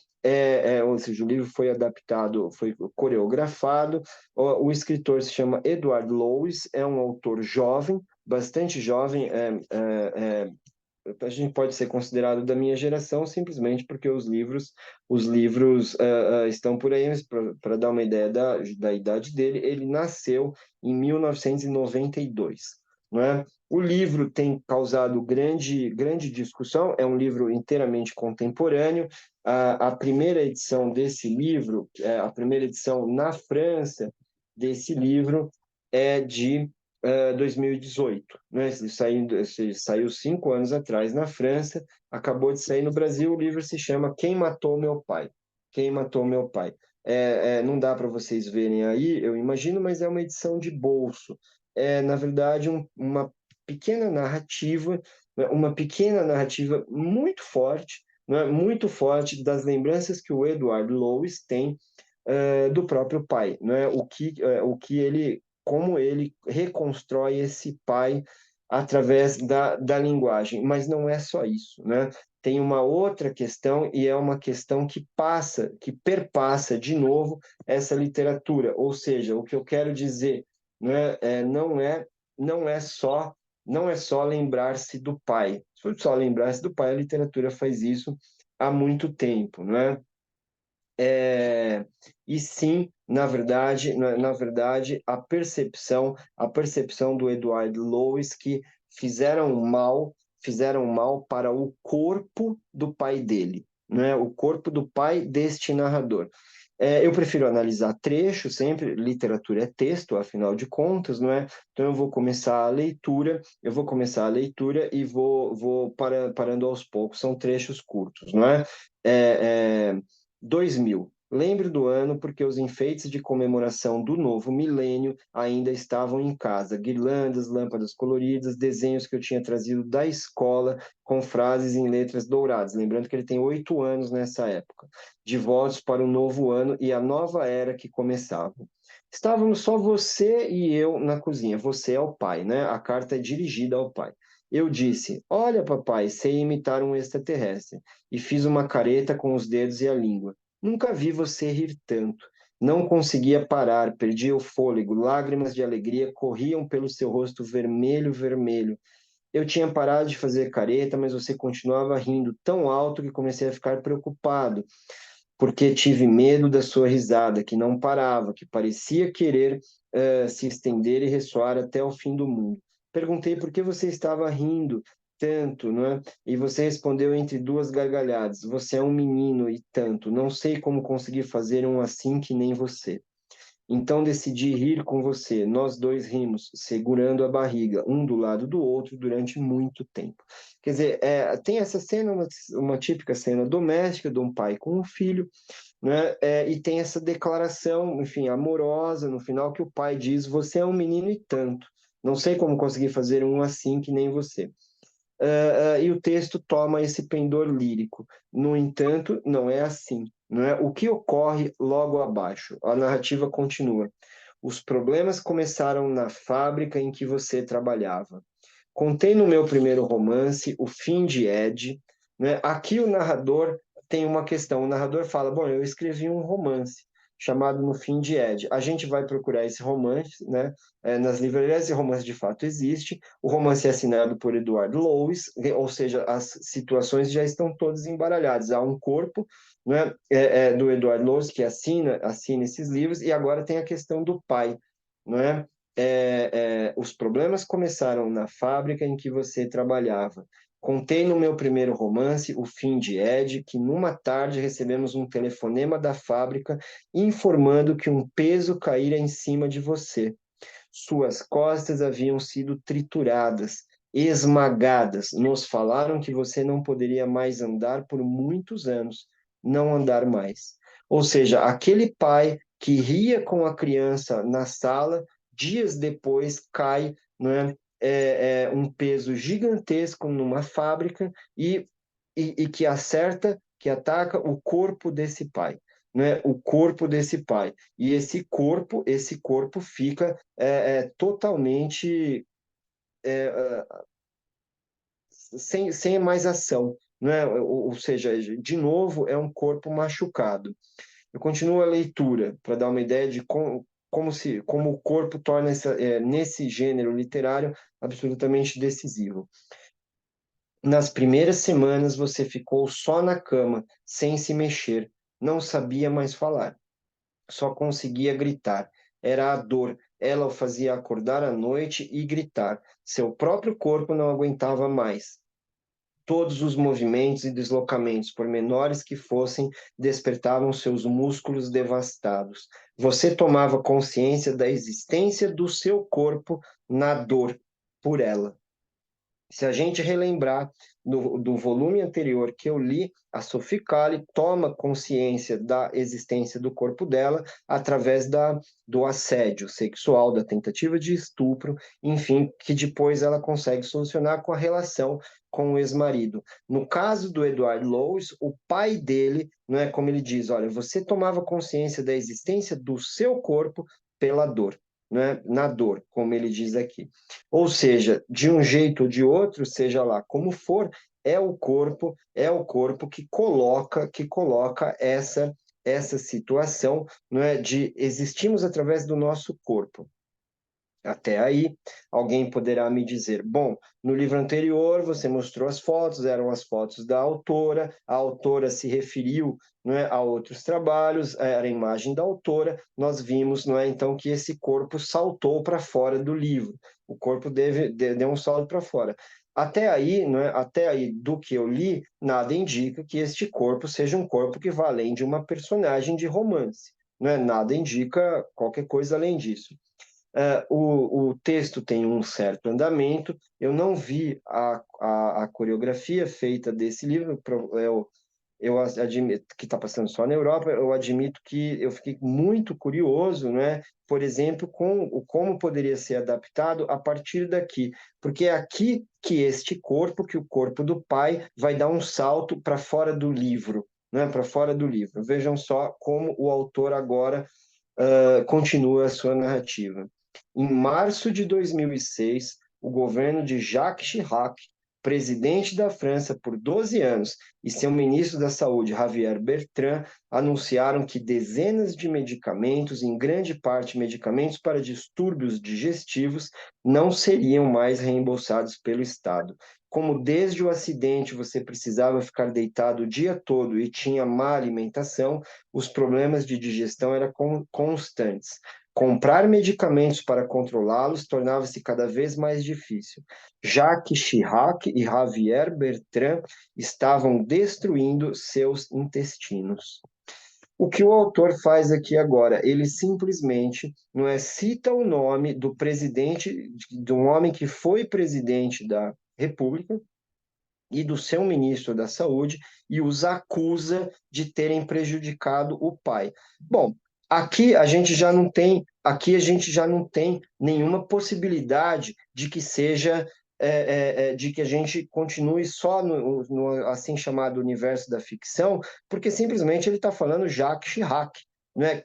Ou seja, o livro foi adaptado, foi coreografado. O escritor se chama Edward Lois, é um autor jovem, bastante jovem, a gente pode ser considerado da minha geração simplesmente porque os livros estão por aí, mas para dar uma ideia da idade dele, ele nasceu em 1992, não é? O livro tem causado grande, grande discussão, é um livro inteiramente contemporâneo. A primeira edição desse livro, a primeira edição na França desse livro é de 2018, né? Saiu 5 anos atrás na França, acabou de sair no Brasil. O livro se chama Quem Matou Meu Pai? Quem Matou Meu Pai? Não dá para vocês verem aí, eu imagino, mas é uma edição de bolso. É, na verdade, uma pequena narrativa muito forte, né? Muito forte das lembranças que o Edward Lois tem do próprio pai, né? O que ele como ele reconstrói esse pai através da linguagem. Mas não é só isso, né? Tem uma outra questão, e é uma questão que perpassa de novo essa literatura. Ou seja, o que eu quero dizer, né, não é só lembrar-se do pai. Se for só lembrar-se do pai, a literatura faz isso há muito tempo, não é? É, e sim, na verdade, a percepção do Edward Lois que fizeram mal para o corpo do pai dele, né? O corpo do pai deste narrador. Eu prefiro analisar trecho, sempre literatura é texto, afinal de contas, não é? Então eu vou começar a leitura e vou parando aos poucos, são trechos curtos, não é? É, é, 2000. Lembre do ano porque os enfeites de comemoração do novo milênio ainda estavam em casa. Guirlandas, lâmpadas coloridas, desenhos que eu tinha trazido da escola com frases em letras douradas. Lembrando que ele tem 8 anos nessa época. De votos para o novo ano e a nova era que começava. Estávamos só você e eu na cozinha. Você é o pai, né? A carta é dirigida ao pai. Eu disse: Olha, papai, sei imitar um extraterrestre. E fiz uma careta com os dedos e a língua. Nunca vi você rir tanto. Não conseguia parar, perdia o fôlego, lágrimas de alegria corriam pelo seu rosto vermelho, vermelho. Eu tinha parado de fazer careta, mas você continuava rindo tão alto que comecei a ficar preocupado, porque tive medo da sua risada, que não parava, que parecia querer se estender e ressoar até o fim do mundo. Perguntei por que você estava rindo tanto, não é? E você respondeu entre duas gargalhadas: Você é um menino e tanto. Não sei como conseguir fazer um assim que nem você. Então decidi rir com você. Nós dois rimos, segurando a barriga, um do lado do outro, durante muito tempo. Quer dizer, tem essa cena, uma típica cena doméstica de um pai com um filho, né? E tem essa declaração, enfim, amorosa no final que o pai diz: Você é um menino e tanto. Não sei como conseguir fazer um assim que nem você. E o texto toma esse pendor lírico. No entanto, não é assim. Não é? O que ocorre logo abaixo? A narrativa continua. Os problemas começaram na fábrica em que você trabalhava. Contei no meu primeiro romance O Fim de Ed. Né? Aqui o narrador tem uma questão. O narrador fala: Bom, eu escrevi um romance chamado No Fim de Ed. A gente vai procurar esse romance, né? Nas livrarias. Esse romance de fato existe. O romance é assinado por Edward Lois, ou seja, as situações já estão todas embaralhadas. Há um corpo, né, do Edward Lois que assina esses livros, e agora tem a questão do pai, não é? Os problemas começaram na fábrica em que você trabalhava. Contei no meu primeiro romance, O Fim de Ed, que numa tarde recebemos um telefonema da fábrica informando que um peso caíra em cima de você. Suas costas haviam sido trituradas, esmagadas. Nos falaram que você não poderia mais andar por muitos anos, não andar mais. Ou seja, aquele pai que ria com a criança na sala, dias depois cai, não é? Um peso gigantesco numa fábrica e que acerta, que ataca o corpo desse pai, né? O corpo desse pai. E esse corpo fica totalmente sem mais ação, né? Ou seja, de novo, é um corpo machucado. Eu continuo a leitura para dar uma ideia de como o corpo torna nesse gênero literário absolutamente decisivo. Nas primeiras semanas você ficou só na cama, sem se mexer, não sabia mais falar, só conseguia gritar. Era a dor, ela o fazia acordar à noite e gritar. Seu próprio corpo não aguentava mais. Todos os movimentos e deslocamentos, por menores que fossem, despertavam seus músculos devastados. Você tomava consciência da existência do seu corpo na dor por ela. Se a gente relembrar do volume anterior que eu li, a Sophie Calle toma consciência da existência do corpo dela através do assédio sexual, da tentativa de estupro, enfim, que depois ela consegue solucionar com a relação com o ex-marido. No caso do Edward Lois, o pai dele, não é como ele diz, olha, você tomava consciência da existência do seu corpo pela dor, né? Na dor, como ele diz aqui. Ou seja, de um jeito ou de outro, seja lá como for, é o corpo que coloca essa situação, não é, de existimos através do nosso corpo. Até aí, alguém poderá me dizer: bom, no livro anterior você mostrou as fotos, eram as fotos da autora, a autora se referiu, não é, a outros trabalhos, era a imagem da autora, nós vimos, não é, então, que esse corpo saltou para fora do livro, o corpo deu um salto para fora. Até aí, não é, até aí, do que eu li, nada indica que este corpo seja um corpo que vá além de uma personagem de romance. Não é? Nada indica qualquer coisa além disso. O texto tem um certo andamento. Eu não vi a coreografia feita desse livro. Eu admito que está passando só na Europa. Eu admito que eu fiquei muito curioso, né? Por exemplo, como poderia ser adaptado a partir daqui, porque é aqui que que o corpo do pai, vai dar um salto para fora do livro, né? Para fora do livro. Vejam só como o autor agora continua a sua narrativa. Em março de 2006, o governo de Jacques Chirac, presidente da França por 12 anos, e seu ministro da Saúde, Javier Bertrand, anunciaram que dezenas de medicamentos, em grande parte medicamentos para distúrbios digestivos, não seriam mais reembolsados pelo Estado. Como desde o acidente você precisava ficar deitado o dia todo e tinha má alimentação, os problemas de digestão eram constantes. Comprar medicamentos para controlá-los tornava-se cada vez mais difícil. Jacques Chirac e Javier Bertrand estavam destruindo seus intestinos. O que o autor faz aqui agora? Ele simplesmente não é, cita o nome do presidente, de um homem que foi presidente da República e do seu ministro da Saúde e os acusa de terem prejudicado o pai. Bom, aqui a gente já não tem nenhuma possibilidade de que seja de que a gente continue só no assim chamado universo da ficção, porque simplesmente ele está falando Jacques Chirac, né,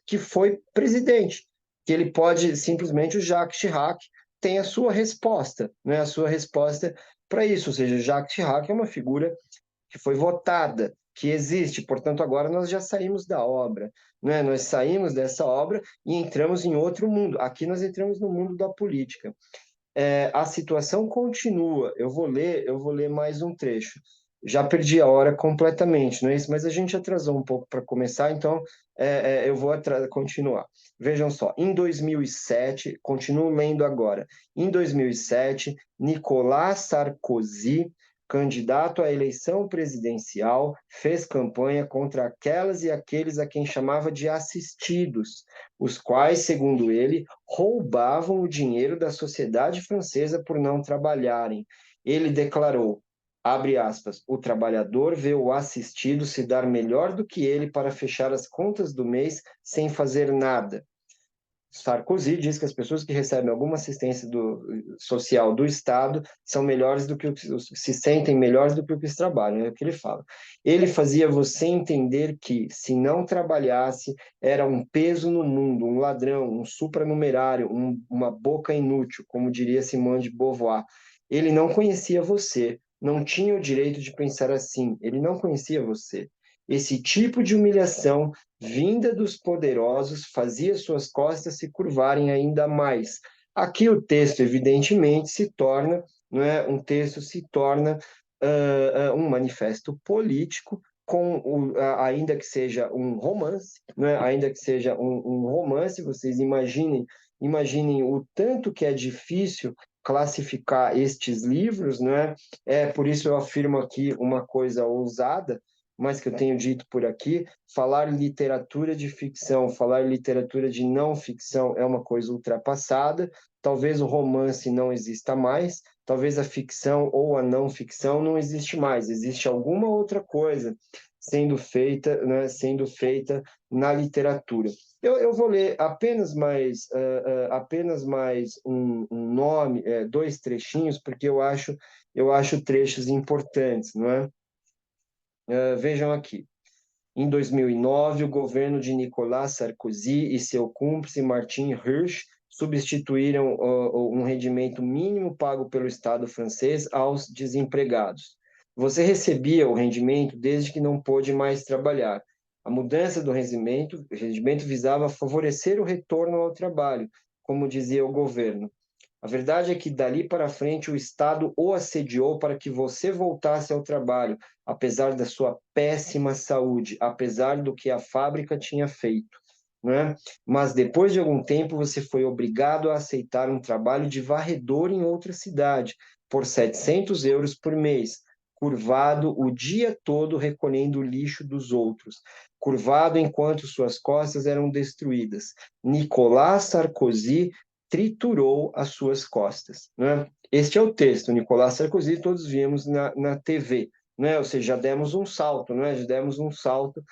que foi presidente, que ele pode simplesmente o Jacques Chirac tem a sua resposta, né, a sua resposta para isso, ou seja, Jacques Chirac é uma figura que foi votada, que existe, portanto, agora nós já saímos da obra, né? Nós saímos dessa obra e entramos em outro mundo. Aqui nós entramos no mundo da política. A situação continua. Eu vou ler mais um trecho. Já perdi a hora completamente, não é isso? Mas a gente atrasou um pouco para começar, então eu vou continuar. Vejam só, em 2007, continuo lendo agora. Em 2007, Nicolas Sarkozy candidato à eleição presidencial, fez campanha contra aquelas e aqueles a quem chamava de assistidos, os quais, segundo ele, roubavam o dinheiro da sociedade francesa por não trabalharem. Ele declarou, abre aspas, o trabalhador vê o assistido se dar melhor do que ele para fechar as contas do mês sem fazer nada. Sarkozy diz que as pessoas que recebem alguma assistência social do Estado são melhores do que se sentem melhores do que os que trabalham, é o que ele fala. Ele fazia você entender que, se não trabalhasse, era um peso no mundo, um ladrão, um supranumerário, uma boca inútil, como diria Simone de Beauvoir. Ele não conhecia você, não tinha o direito de pensar assim, ele não conhecia você. Esse tipo de humilhação vinda dos poderosos fazia suas costas se curvarem ainda mais. Aqui o texto, evidentemente, se torna, não é, um texto se torna um manifesto político, ainda que seja um romance, não é? Ainda que seja um romance, vocês imaginem o tanto que é difícil classificar estes livros, não é? Por isso eu afirmo aqui uma coisa ousada, mas que eu tenho dito por aqui, falar literatura de ficção, falar literatura de não ficção é uma coisa ultrapassada, talvez o romance não exista mais, talvez a ficção ou a não ficção não existe mais, existe alguma outra coisa sendo feita, né, sendo feita na literatura. Eu vou ler apenas mais um nome, dois trechinhos, porque eu acho trechos importantes, não é? Vejam aqui. Em 2009, o governo de Nicolas Sarkozy e seu cúmplice Martin Hirsch substituíram um rendimento mínimo pago pelo Estado francês aos desempregados. Você recebia o rendimento desde que não pôde mais trabalhar. A mudança do rendimento visava favorecer o retorno ao trabalho, como dizia o governo. A verdade é que dali para frente o Estado o assediou para que você voltasse ao trabalho, apesar da sua péssima saúde, apesar do que a fábrica tinha feito, né? Mas depois de algum tempo você foi obrigado a aceitar um trabalho de varredor em outra cidade, por 700 euros por mês, curvado o dia todo recolhendo o lixo dos outros, curvado enquanto suas costas eram destruídas. Nicolas Sarkozy triturou as suas costas, né? Este é o texto, Nicolas Sarkozy, todos vimos na TV, né? Ou seja, já demos um salto, né? Já demos um salto,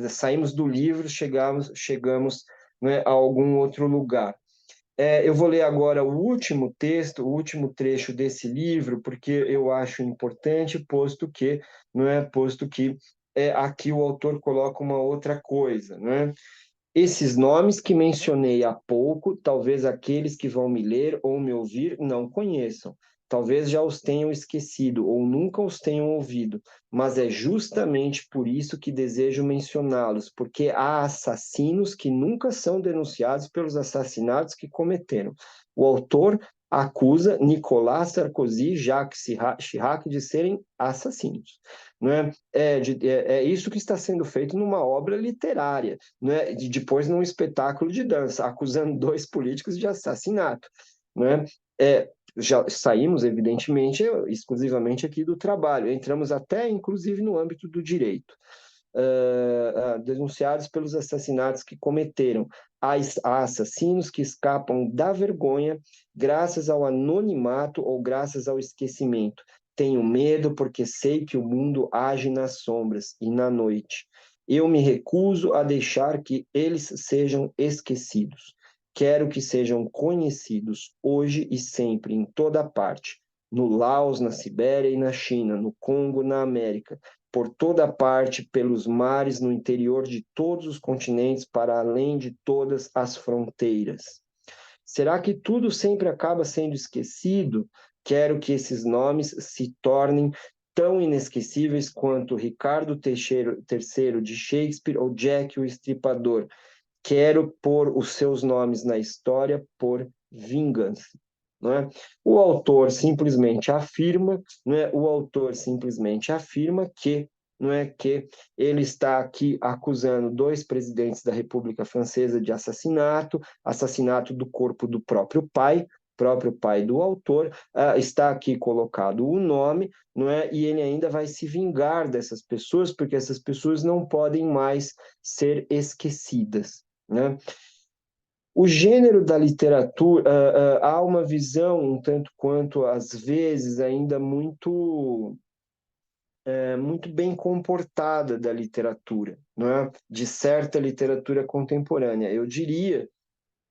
saímos do livro, chegamos, né, a algum outro lugar. Eu vou ler agora o último texto, o último trecho desse livro, porque eu acho importante, posto que aqui o autor coloca uma outra coisa, né? Esses nomes que mencionei há pouco, talvez aqueles que vão me ler ou me ouvir não conheçam. Talvez já os tenham esquecido ou nunca os tenham ouvido, mas é justamente por isso que desejo mencioná-los, porque há assassinos que nunca são denunciados pelos assassinatos que cometeram. O autor acusa Nicolas Sarkozy e Jacques Chirac de serem assassinos. Não é? É isso que está sendo feito numa obra literária, né, depois num espetáculo de dança, acusando dois políticos de assassinato. Né? Já saímos, evidentemente, exclusivamente aqui do trabalho, entramos até, inclusive, no âmbito do direito. Denunciados pelos assassinatos que cometeram. Há assassinos que escapam da vergonha graças ao anonimato ou graças ao esquecimento. Tenho medo porque sei que o mundo age nas sombras e na noite. Eu me recuso a deixar que eles sejam esquecidos. Quero que sejam conhecidos hoje e sempre, em toda parte. No Laos, na Sibéria e na China, no Congo, na América, por toda parte, pelos mares, no interior de todos os continentes, para além de todas as fronteiras. Será que tudo sempre acaba sendo esquecido? Quero que esses nomes se tornem tão inesquecíveis quanto Ricardo III de Shakespeare ou Jack o Estripador. Quero pôr os seus nomes na história por vingança. Não é? O autor simplesmente afirma, não é? O autor simplesmente afirma que não é que ele está aqui acusando dois presidentes da República Francesa de assassinato do corpo do próprio pai, próprio pai do autor, está aqui colocado o nome, não é? E ele ainda vai se vingar dessas pessoas, porque essas pessoas não podem mais ser esquecidas, né? O gênero da literatura, há uma visão um tanto quanto, às vezes, ainda muito bem comportada da literatura, não é? De certa literatura contemporânea. Eu diria,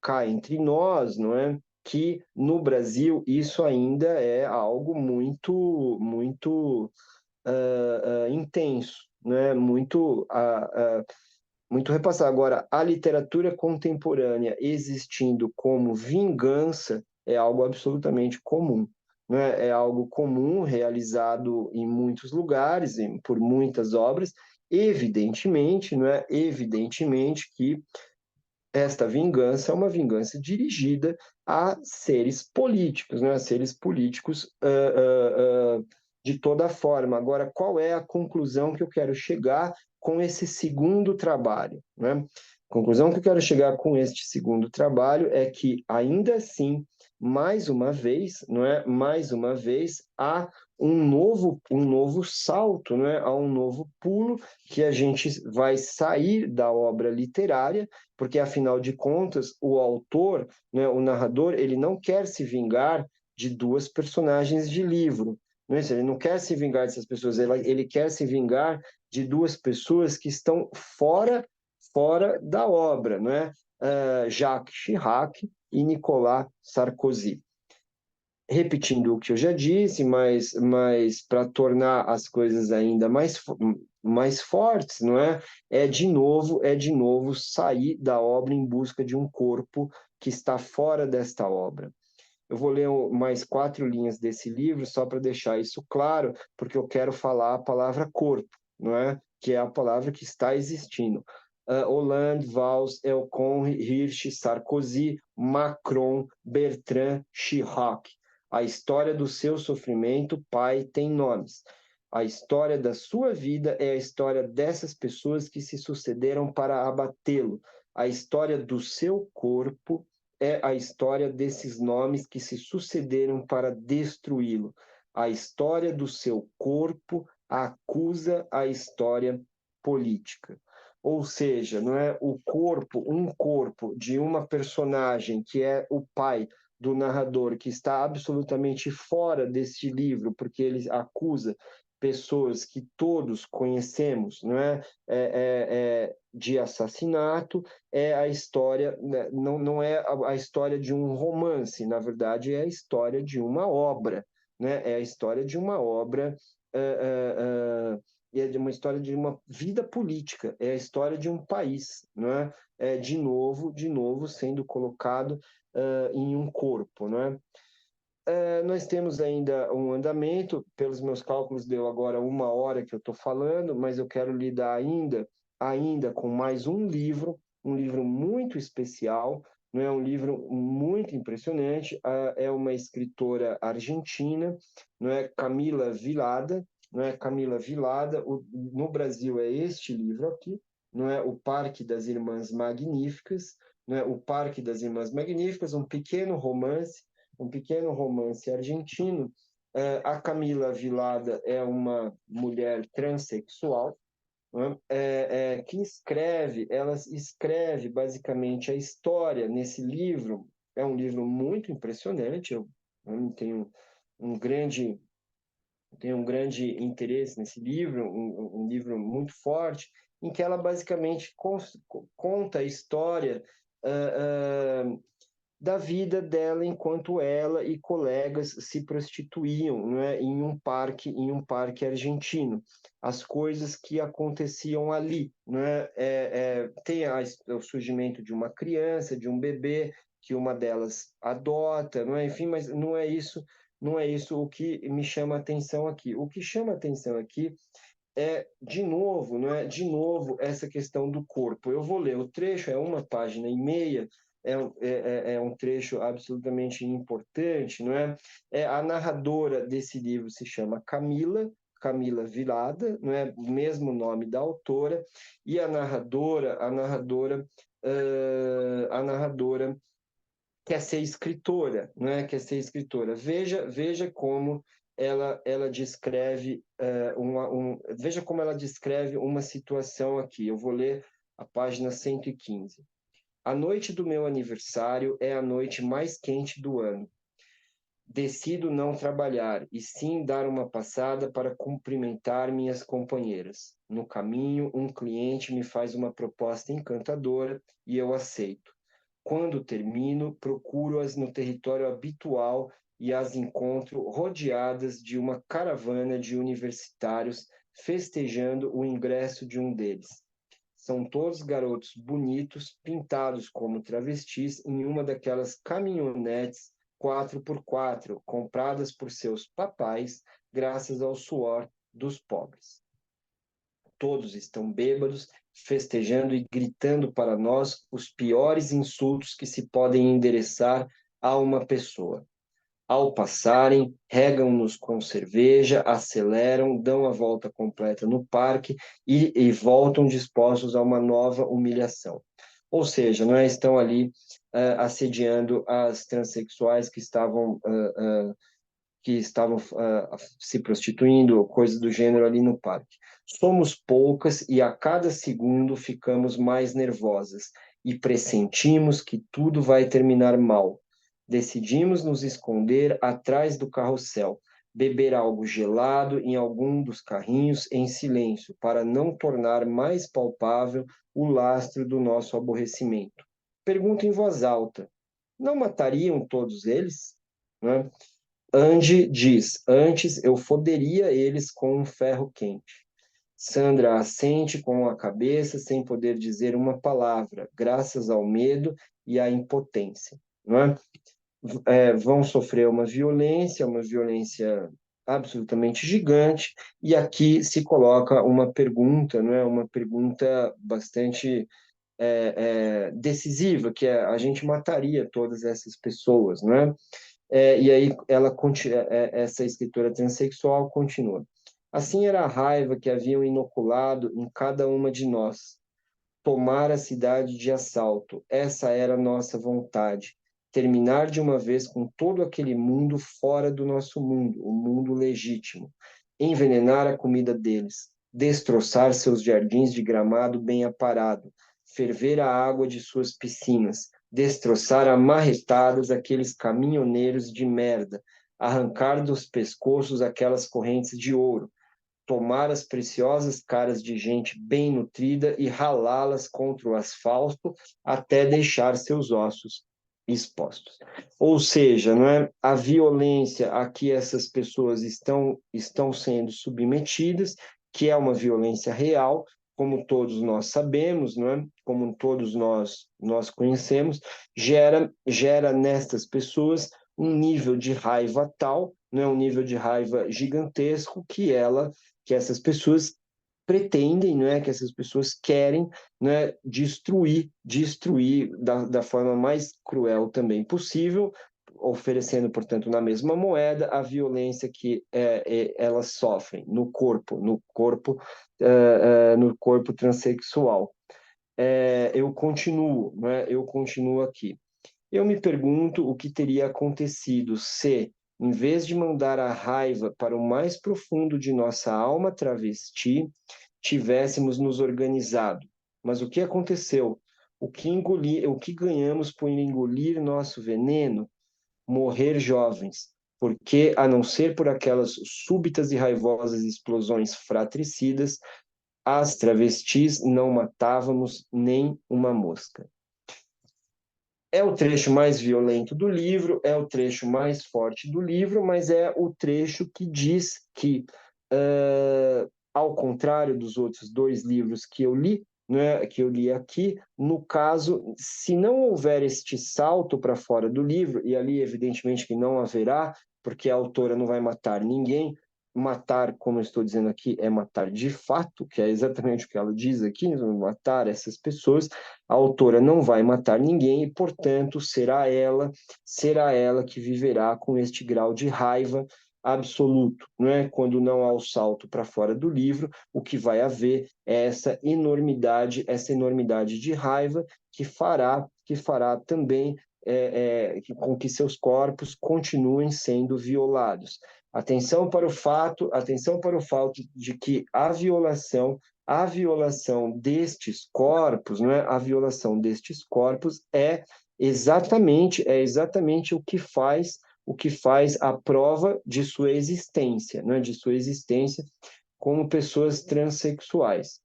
cá entre nós, não é? Que no Brasil isso ainda é algo muito intenso, né? Muito repassado. Agora, a literatura contemporânea existindo como vingança é algo absolutamente comum. Né? É algo comum, realizado em muitos lugares, por muitas obras. Evidentemente, não é? Evidentemente que esta vingança é uma vingança dirigida a seres políticos, né? A seres políticos de toda forma. Agora, qual é a conclusão que eu quero chegar com esse segundo trabalho, né? A conclusão que eu quero chegar com este segundo trabalho é que, ainda assim, mais uma vez, não é? Mais uma vez, há um novo salto, não é? Há um novo pulo que a gente vai sair da obra literária, porque, afinal de contas, o autor, né, o narrador, ele não quer se vingar de duas personagens de livro. Não é isso? Ele não quer se vingar dessas pessoas, ele quer se vingar de duas pessoas que estão fora da obra, não é? Jacques Chirac e Nicolas Sarkozy. Repetindo o que eu já disse, mas para tornar as coisas ainda mais fortes, não é? É de novo sair da obra em busca de um corpo que está fora desta obra. Eu vou ler mais 4 linhas desse livro só para deixar isso claro, porque eu quero falar a palavra corpo, não é? Que é a palavra que está existindo. Hollande, Valls, Elcon, Hirsch, Sarkozy, Macron, Bertrand, Chirac. A história do seu sofrimento, pai, tem nomes. A história da sua vida é a história dessas pessoas que se sucederam para abatê-lo. A história do seu corpo é a história desses nomes que se sucederam para destruí-lo. A história do seu corpo acusa a história política. Ou seja, não é um corpo de uma personagem que é o pai do narrador, que está absolutamente fora deste livro, porque ele acusa pessoas que todos conhecemos, não é? De assassinato, é a história, não é a história de um romance, na verdade é a história de uma obra, né? É a história de uma obra, é de uma história de uma vida política, é a história de um país, não é? De novo sendo colocado em um corpo, não é? Nós temos ainda um andamento, pelos meus cálculos deu agora 1 hora que eu estou falando, mas eu quero lidar ainda com mais um livro muito especial, não é um livro muito impressionante, é uma escritora argentina, não é Camila Vilada, não é Camila Vilada, no Brasil é este livro aqui, não é O Parque das Irmãs Magníficas, não é O Parque das Irmãs Magníficas, um pequeno romance argentino. A Camila Vilada é uma mulher transexual, né? Ela escreve basicamente a história nesse livro. É um livro muito impressionante. Eu um grande, tenho um grande interesse nesse livro, um livro muito forte, em que ela basicamente conta a história da vida dela enquanto ela e colegas se prostituíam, não é, em um parque argentino. As coisas que aconteciam ali, não é, tem o surgimento de uma criança, de um bebê que uma delas adota, não é, enfim, mas não é isso o que me chama a atenção aqui. O que chama a atenção aqui é, de novo, não é? De novo, essa questão do corpo. Eu vou ler o trecho, é 1 página e meia, é um trecho absolutamente importante, não é? A narradora desse livro se chama Camila Vilada, não é? O mesmo nome da autora, e a narradora quer ser escritora, não é? Quer ser escritora. Veja como ela descreve veja como ela descreve uma situação aqui. Eu vou ler a página 115. A noite do meu aniversário é a noite mais quente do ano. Decido não trabalhar e sim dar uma passada para cumprimentar minhas companheiras. No caminho, um cliente me faz uma proposta encantadora e eu aceito. Quando termino, procuro-as no território habitual e as encontro rodeadas de uma caravana de universitários festejando o ingresso de um deles. São todos garotos bonitos, pintados como travestis em uma daquelas caminhonetes 4x4 compradas por seus papais graças ao suor dos pobres. Todos estão bêbados, festejando e gritando para nós os piores insultos que se podem endereçar a uma pessoa. Ao passarem, regam-nos com cerveja, aceleram, dão a volta completa no parque e voltam dispostos a uma nova humilhação. Ou seja, não é? Estão ali assediando as transexuais que estavam se prostituindo, coisas do gênero ali no parque. Somos poucas e a cada segundo ficamos mais nervosas e pressentimos que tudo vai terminar mal. Decidimos nos esconder atrás do carrossel, beber algo gelado em algum dos carrinhos em silêncio, para não tornar mais palpável o lastro do nosso aborrecimento. Pergunto em voz alta: não matariam todos eles? Não é? Andy diz: antes eu foderia eles com um ferro quente. Sandra assente com a cabeça sem poder dizer uma palavra, graças ao medo e à impotência. Não é? Vão sofrer uma violência absolutamente gigante, e aqui se coloca uma pergunta, não é? Uma pergunta bastante decisiva, que é: a gente mataria todas essas pessoas, não é? E aí essa escritora transexual continua. Assim era a raiva que haviam inoculado em cada uma de nós. Tomar a cidade de assalto, essa era a nossa vontade. Terminar de uma vez com todo aquele mundo fora do nosso mundo, o mundo legítimo. Envenenar a comida deles, destroçar seus jardins de gramado bem aparado, ferver a água de suas piscinas, destroçar a marretadas aqueles caminhoneiros de merda, arrancar dos pescoços aquelas correntes de ouro, tomar as preciosas caras de gente bem nutrida e ralá-las contra o asfalto até deixar seus ossos expostos. Ou seja, não é? A violência a que essas pessoas estão sendo submetidas, que é uma violência real, como todos nós sabemos, não é? Como todos nós conhecemos, gera nestas pessoas um nível de raiva tal, não é? Um nível de raiva gigantesco que essas pessoas pretendem, não é? Que essas pessoas querem, né? Destruir da forma mais cruel também possível, oferecendo, portanto, na mesma moeda a violência que elas sofrem no corpo transexual. Eu continuo, né? Eu continuo aqui. Eu me pergunto o que teria acontecido se, em vez de mandar a raiva para o mais profundo de nossa alma travesti, tivéssemos nos organizado. Mas o que aconteceu? O que ganhamos por engolir nosso veneno? Morrer jovens. Porque, a não ser por aquelas súbitas e raivosas explosões fratricidas, as travestis não matávamos nem uma mosca. É o trecho mais violento do livro, é o trecho mais forte do livro, mas é o trecho que diz que, ao contrário dos outros dois livros que eu li, né, que eu li aqui, no caso, se não houver este salto para fora do livro, e ali evidentemente que não haverá, porque a autora não vai matar ninguém, matar, como eu estou dizendo aqui, é matar de fato, que é exatamente o que ela diz aqui, matar essas pessoas. A autora não vai matar ninguém e, portanto, será ela que viverá com este grau de raiva absoluto, não é? Quando não há o salto para fora do livro, o que vai haver é essa enormidade de raiva que fará também com que seus corpos continuem sendo violados. Atenção para o fato de que a violação destes corpos, não é? A violação destes corpos é exatamente o que faz a prova de sua existência, né? De sua existência como pessoas transexuais.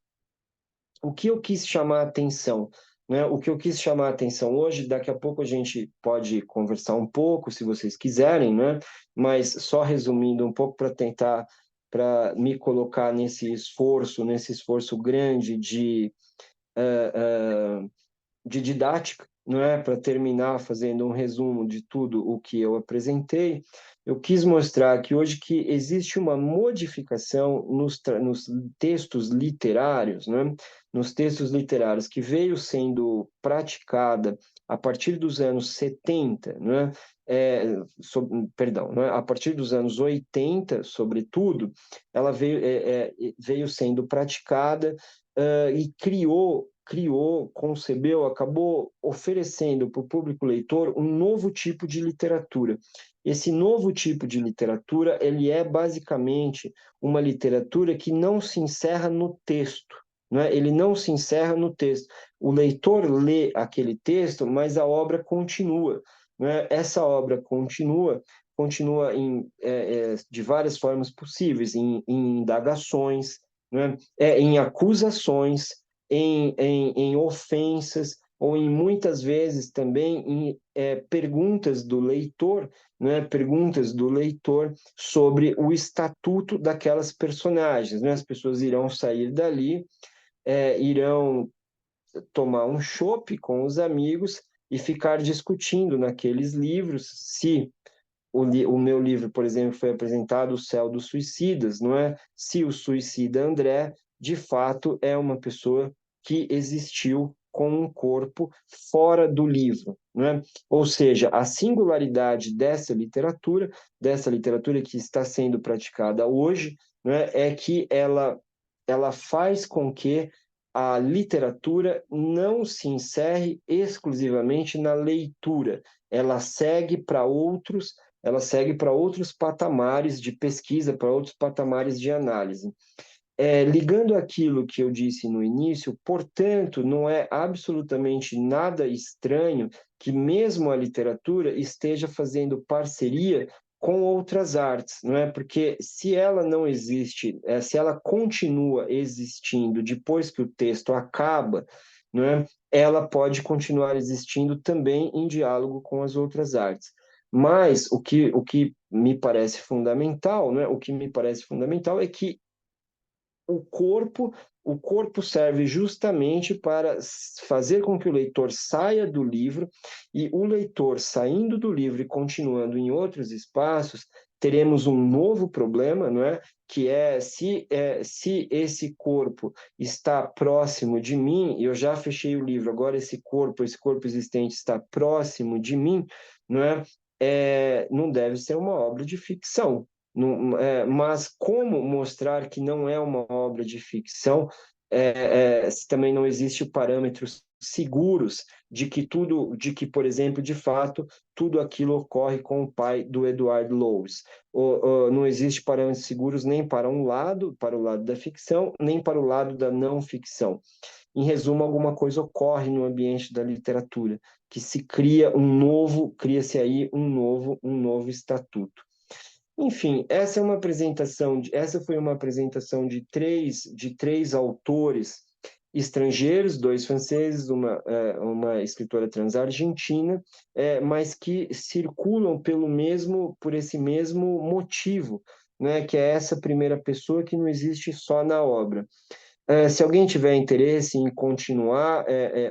O que eu quis chamar a atenção, né? O que eu quis chamar a atenção hoje, daqui a pouco a gente pode conversar um pouco, se vocês quiserem, né? Mas só resumindo um pouco para me colocar nesse esforço grande de didática, não é? Para terminar fazendo um resumo de tudo o que eu apresentei, eu quis mostrar que hoje que existe uma modificação nos textos literários, né? Nos textos literários que veio sendo praticada a partir dos anos 70, né? Perdão, né? A partir dos anos 80, sobretudo, ela veio sendo praticada e concebeu, acabou oferecendo para o público leitor um novo tipo de literatura. Esse novo tipo de literatura, ele é basicamente uma literatura que não se encerra no texto, né? Ele não se encerra no texto. O leitor lê aquele texto, mas a obra continua, né? Essa obra continua de várias formas possíveis, em indagações, né? Em acusações, em ofensas, ou em muitas vezes também em perguntas do leitor, né? Perguntas do leitor sobre o estatuto daquelas personagens, né? As pessoas irão sair dali, irão tomar um chopp com os amigos e ficar discutindo naqueles livros se o meu livro, por exemplo, foi apresentado, O Céu dos Suicidas, não é? Se o suicida André, de fato, é uma pessoa que existiu com um corpo fora do livro, não é? Ou seja, a singularidade dessa literatura que está sendo praticada hoje, não é que ela faz com que a literatura não se encerre exclusivamente na leitura, ela segue para outros patamares de pesquisa, para outros patamares de análise. Ligando aquilo que eu disse no início, portanto, não é absolutamente nada estranho que mesmo a literatura esteja fazendo parceria com outras artes, não é? Porque se ela não existe, se ela continua existindo depois que o texto acaba, não é? Ela pode continuar existindo também em diálogo com as outras artes. Mas o que me parece fundamental, né? O que me parece fundamental é que o corpo serve justamente para fazer com que o leitor saia do livro, e o leitor saindo do livro e continuando em outros espaços, teremos um novo problema, não é? Que se esse corpo está próximo de mim, eu já fechei o livro, agora esse corpo existente está próximo de mim, não é? Não deve ser uma obra de ficção. Mas como mostrar que não é uma obra de ficção, se também não existe parâmetros seguros de que, por exemplo, de fato, tudo aquilo ocorre com o pai do Edward Lowe's. Não existe parâmetros seguros nem para o lado da ficção, nem para o lado da não ficção. Em resumo, alguma coisa ocorre no ambiente da literatura, que cria-se aí um novo estatuto. Enfim, essa foi uma apresentação de três autores estrangeiros, dois franceses, uma escritora transargentina, mas que circulam por esse mesmo motivo, né, que é essa primeira pessoa que não existe só na obra. Se alguém tiver interesse em continuar,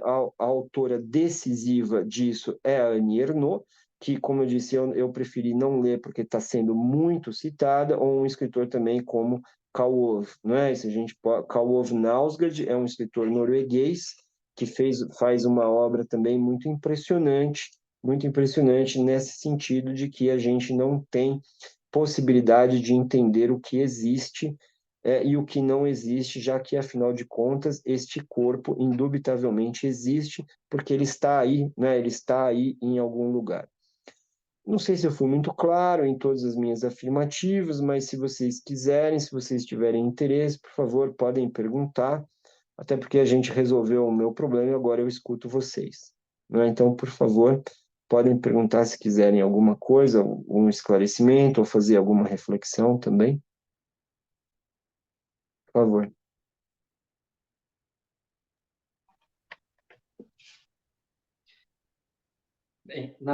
a autora decisiva disso é a Annie Ernaux, que, como eu disse, eu preferi não ler porque está sendo muito citada, ou um escritor também como Karl Ove, não é? Karl Ove Knausgaard é um escritor norueguês que faz uma obra também muito impressionante nesse sentido de que a gente não tem possibilidade de entender o que existe e o que não existe, já que, afinal de contas, este corpo indubitavelmente existe, porque ele está aí, né? Ele está aí em algum lugar. Não sei se eu fui muito claro em todas as minhas afirmativas, mas se vocês quiserem, se vocês tiverem interesse, por favor, podem perguntar, até porque a gente resolveu o meu problema e agora eu escuto vocês, né? Então, por favor, podem perguntar se quiserem alguma coisa, um esclarecimento ou fazer alguma reflexão também, por favor. Bem, eu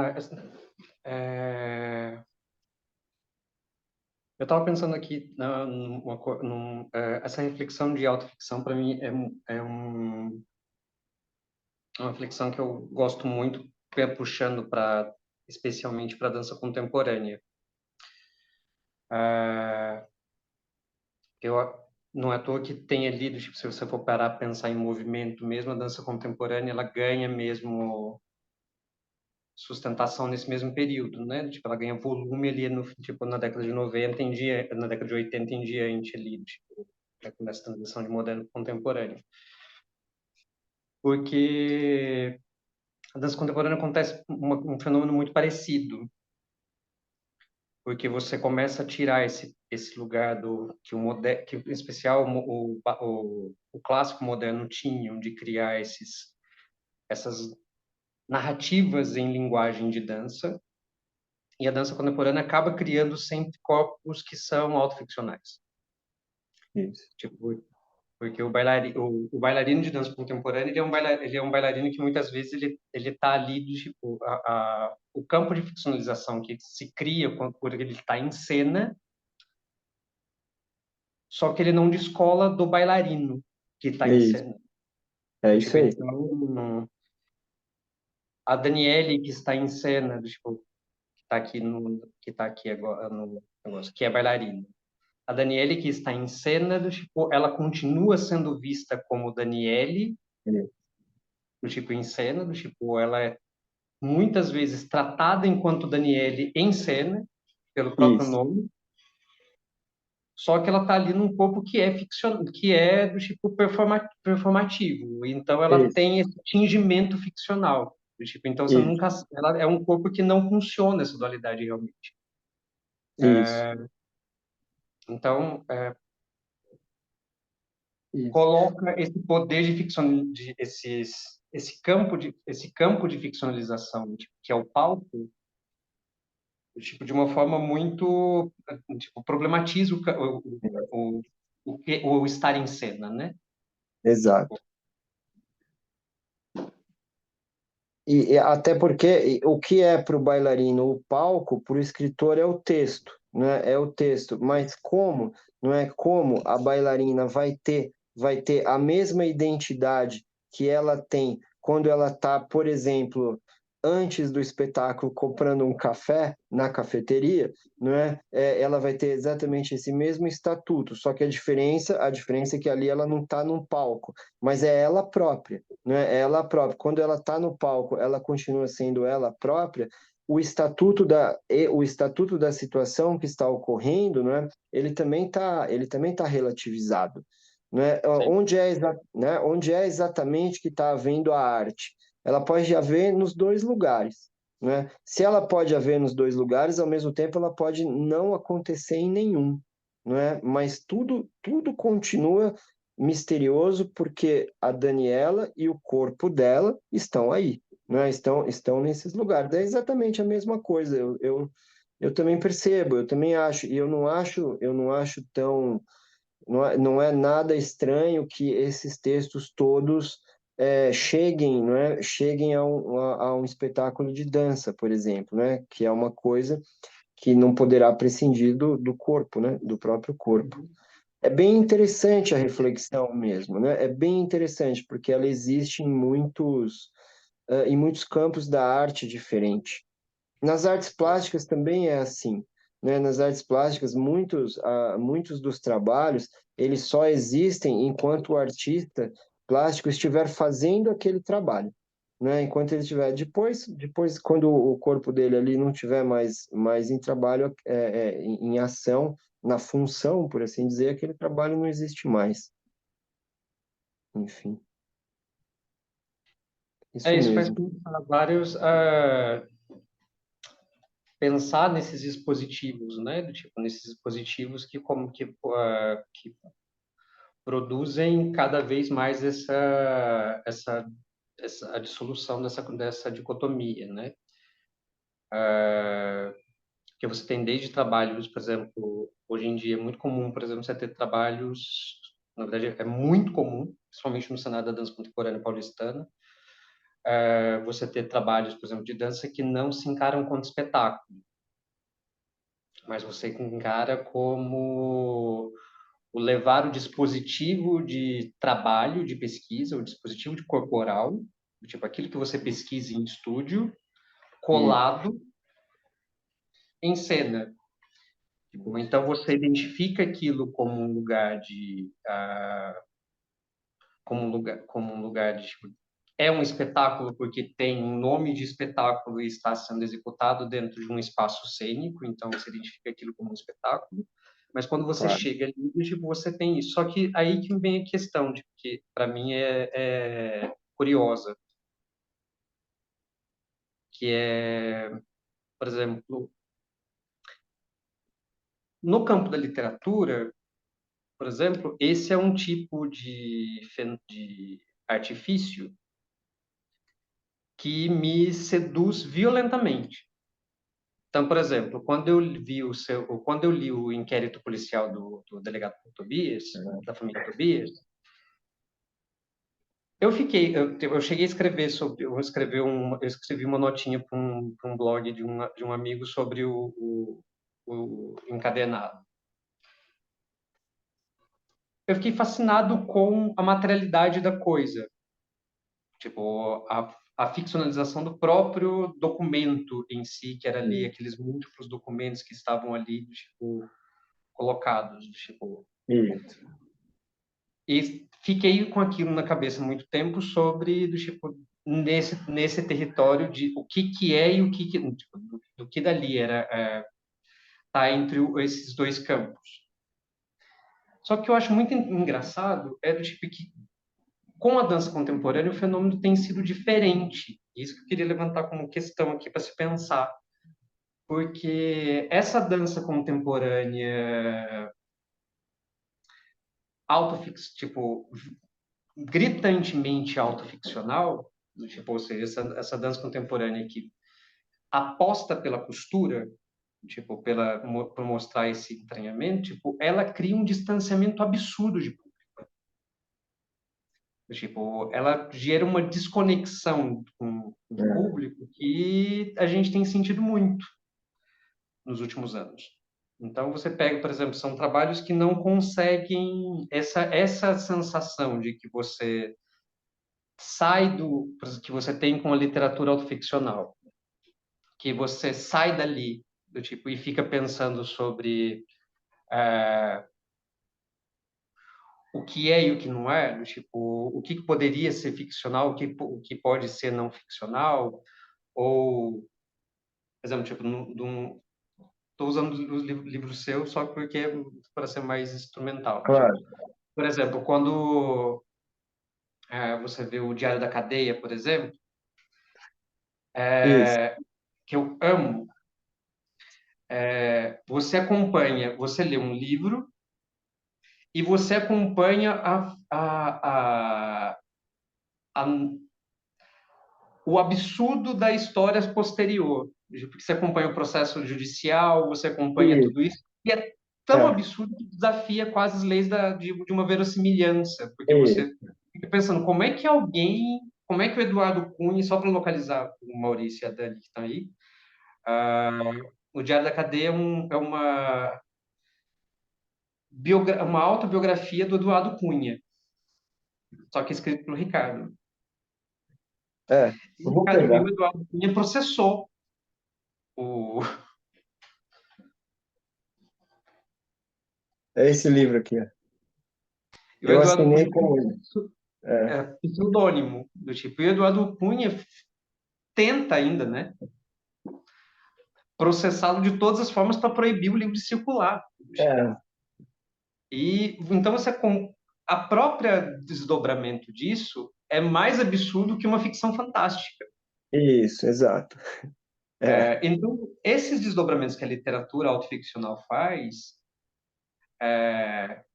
estava pensando aqui essa reflexão de autoficção para mim é uma reflexão que eu gosto muito, puxando para especialmente para a dança contemporânea. Eu não é à toa que tenha lido, tipo, se você for parar a pensar em movimento mesmo, a dança contemporânea ela ganha mesmo sustentação nesse mesmo período, né? Tipo, ela ganha volume ali tipo, na década de 90 na década de 80 em diante ali, tipo, nessa transição de moderno para contemporâneo. Porque a dança contemporânea acontece um fenômeno muito parecido, porque você começa a tirar esse lugar que em especial o clássico moderno tinha, de criar essas narrativas em linguagem de dança, e a dança contemporânea acaba criando sempre corpos que são autoficcionais. Isso. Tipo, porque o bailarino de dança contemporânea ele é um bailarino que muitas vezes ele está ali tipo o campo de ficcionalização que se cria por ele estar em cena, só que ele não descola do bailarino que está em Isso. cena. É isso Tipo, aí. então, a Daniele que está em cena, tipo, que está aqui agora no negócio, que é bailarina. A Daniele que está em cena, tipo, ela continua sendo vista como Daniele, É. do tipo em cena, do tipo ela é muitas vezes tratada enquanto Daniele em cena pelo próprio Isso. nome, só que ela está ali num corpo que é ficcional, que é do tipo performativo. Então ela Isso. tem esse tingimento ficcional. Do tipo, então você Isso. nunca, ela é um corpo que não funciona essa dualidade realmente. Isso. Então Isso. coloca esse poder de ficção, esse campo de ficcionalização, tipo, que é o palco, tipo, de uma forma muito, tipo, problematiza o estar em cena, né? Exato. E até porque o que é para o bailarino o palco, para o escritor é o texto, né? É o texto. Mas como, não é como a bailarina vai ter a mesma identidade que ela tem quando ela está, por exemplo, antes do espetáculo comprando um café na cafeteria, não é? Ela vai ter exatamente esse mesmo estatuto, só que a diferença é que ali ela não está num palco, mas é ela própria, né? É ela própria. Quando ela está no palco, ela continua sendo ela própria. O estatuto da situação que está ocorrendo, né? Ele também tá relativizado, né? Sim. Onde é exatamente que está havendo a arte? Ela pode haver nos dois lugares, né? Se ela pode haver nos dois lugares, ao mesmo tempo ela pode não acontecer em nenhum, né? Mas tudo continua misterioso porque a Daniela e o corpo dela estão aí, né? Estão nesses lugares. É exatamente a mesma coisa. Eu também percebo, eu também acho, e eu não acho tão, não é nada estranho que esses textos todos cheguem, não é? Cheguem a um espetáculo de dança, por exemplo, né? Que é uma coisa que não poderá prescindir do corpo, né? Do próprio corpo. É bem interessante a reflexão mesmo, né? É bem interessante, porque ela existe em muitos campos da arte diferente. Nas artes plásticas também é assim, né? Nas artes plásticas, muitos dos trabalhos, eles só existem enquanto o artista plástico estiver fazendo aquele trabalho, né? Enquanto ele estiver depois quando o corpo dele ali não tiver mais em trabalho, em ação, na função, por assim dizer, aquele trabalho não existe mais. Enfim, isso Isso faz mesmo. pensar vários, pensar nesses dispositivos, né? Do tipo, nesses dispositivos que como que produzem cada vez mais essa a dissolução dessa dicotomia, né? Que você tem desde trabalhos, por exemplo, hoje em dia é muito comum, por exemplo, você ter trabalhos, na verdade é muito comum, principalmente no cenário da dança contemporânea paulistana, você ter trabalhos, por exemplo, de dança que não se encaram como espetáculo, mas você encara como o levar o dispositivo de trabalho, de pesquisa, o dispositivo de corporal, tipo aquilo que você pesquisa em estúdio, E, colado em cena. Tipo, então você identifica aquilo como um lugar de como um lugar de tipo, é um espetáculo porque tem um nome de espetáculo e está sendo executado dentro de um espaço cênico, então você identifica aquilo como um espetáculo. Mas quando você claro, chega ali, tipo, você tem isso. Só que aí que vem a questão, de que para mim é curiosa, que é, por exemplo, no campo da literatura, por exemplo, esse é um tipo de artifício que me seduz violentamente. Então, por exemplo, quando eu li o inquérito policial do delegado Tobias, da família Tobias, eu cheguei a escrever eu escrevi uma notinha para um blog de um amigo sobre o encadenado. Eu fiquei fascinado com a materialidade da coisa, tipo a ficcionalização do próprio documento em si, que era ali e, aqueles múltiplos documentos que estavam ali, tipo, colocados, tipo. e, E fiquei com aquilo na cabeça muito tempo sobre, do tipo, nesse território de o que que é e o que tipo, do que dali tá entre esses dois campos. Só que eu acho muito engraçado é do tipo que com a dança contemporânea o fenômeno tem sido diferente. Isso que eu queria levantar como questão aqui para se pensar, porque essa dança contemporânea tipo gritantemente autoficcional, tipo, ou seja, essa dança contemporânea que aposta pela costura, tipo, por mostrar esse entranhamento, tipo, ela cria um distanciamento absurdo de público. Tipo, ela gera uma desconexão com o é, público que a gente tem sentido muito nos últimos anos. Então, você pega, por exemplo, são trabalhos que não conseguem essa sensação de que você sai do que você tem com a literatura autoficcional, que você sai dali do tipo e fica pensando sobre o que é e o que não é, do tipo o que poderia ser ficcional, o que pode ser não ficcional, ou, por exemplo, tipo, estou usando os livros seus só porque para ser mais instrumental. Tipo, claro, por exemplo, quando você vê o Diário da Cadeia, por exemplo, isso, que eu amo, você lê um livro e você acompanha a, o absurdo da história posterior. Porque você acompanha o processo judicial, você acompanha isso, tudo isso, e é tão é, absurdo que desafia quase as leis de uma verossimilhança, porque você isso, fica pensando como é que o Eduardo Cunha, só para localizar o Maurício e a Dani que estão aí, o Diário da Cadeia uma autobiografia do Eduardo Cunha, só que escrito pelo Ricardo. E eu o vou Ricardo pegar. Mil, Eduardo Cunha processou o, É esse livro aqui, ó. e o Eu Eduardo assinei Cunha com ele. pseudônimo do tipo. E o Eduardo Cunha tenta ainda, né, processá-lo de todas as formas para proibir o livro de circular. É, E então a própria desdobramento disso é mais absurdo que uma ficção fantástica. isso, exato. É, Então, esses desdobramentos que a literatura autoficcional faz,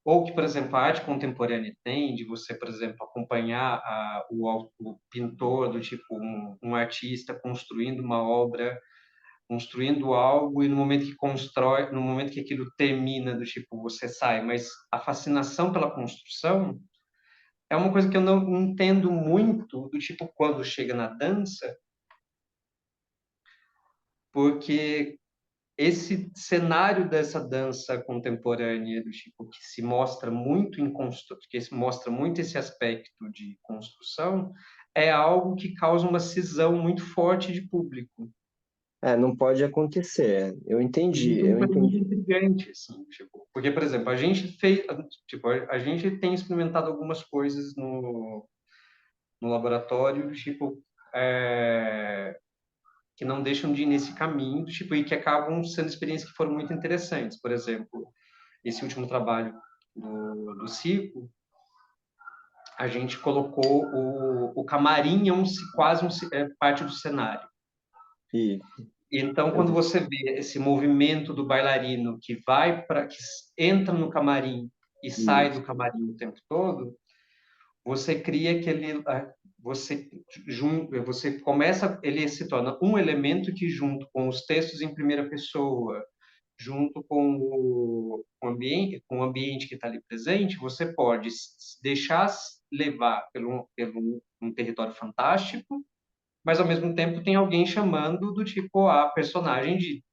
ou que, por exemplo, a arte contemporânea tem, de você, por exemplo, acompanhar o pintor do tipo um artista construindo uma obra, construindo algo, e no momento que constrói, no momento que aquilo termina, do tipo você sai, mas a fascinação pela construção é uma coisa que eu não entendo muito, do tipo quando chega na dança, porque esse cenário dessa dança contemporânea, do tipo que se mostra muito que se mostra muito esse aspecto de construção, é algo que causa uma cisão muito forte de público. não pode acontecer. Eu E entendi, isso é uma eu coisa muito entendi. intrigante, assim, tipo, porque, por exemplo, a gente fez, tipo, a gente tem experimentado algumas coisas no laboratório, tipo, que não deixam de ir nesse caminho, tipo, e que acabam sendo experiências que foram muito interessantes. Por exemplo, esse último trabalho do Circo, a gente colocou o camarim quase parte do cenário. E Então, eu quando vi. você vê esse movimento do bailarino que entra no camarim e sai Isso, do camarim o tempo todo, você cria aquele, você começa, ele se torna um elemento que, junto com os textos em primeira pessoa, junto com o ambiente que está ali presente, você pode deixar levar pelo um território fantástico, mas ao mesmo tempo tem alguém chamando do tipo a personagem de,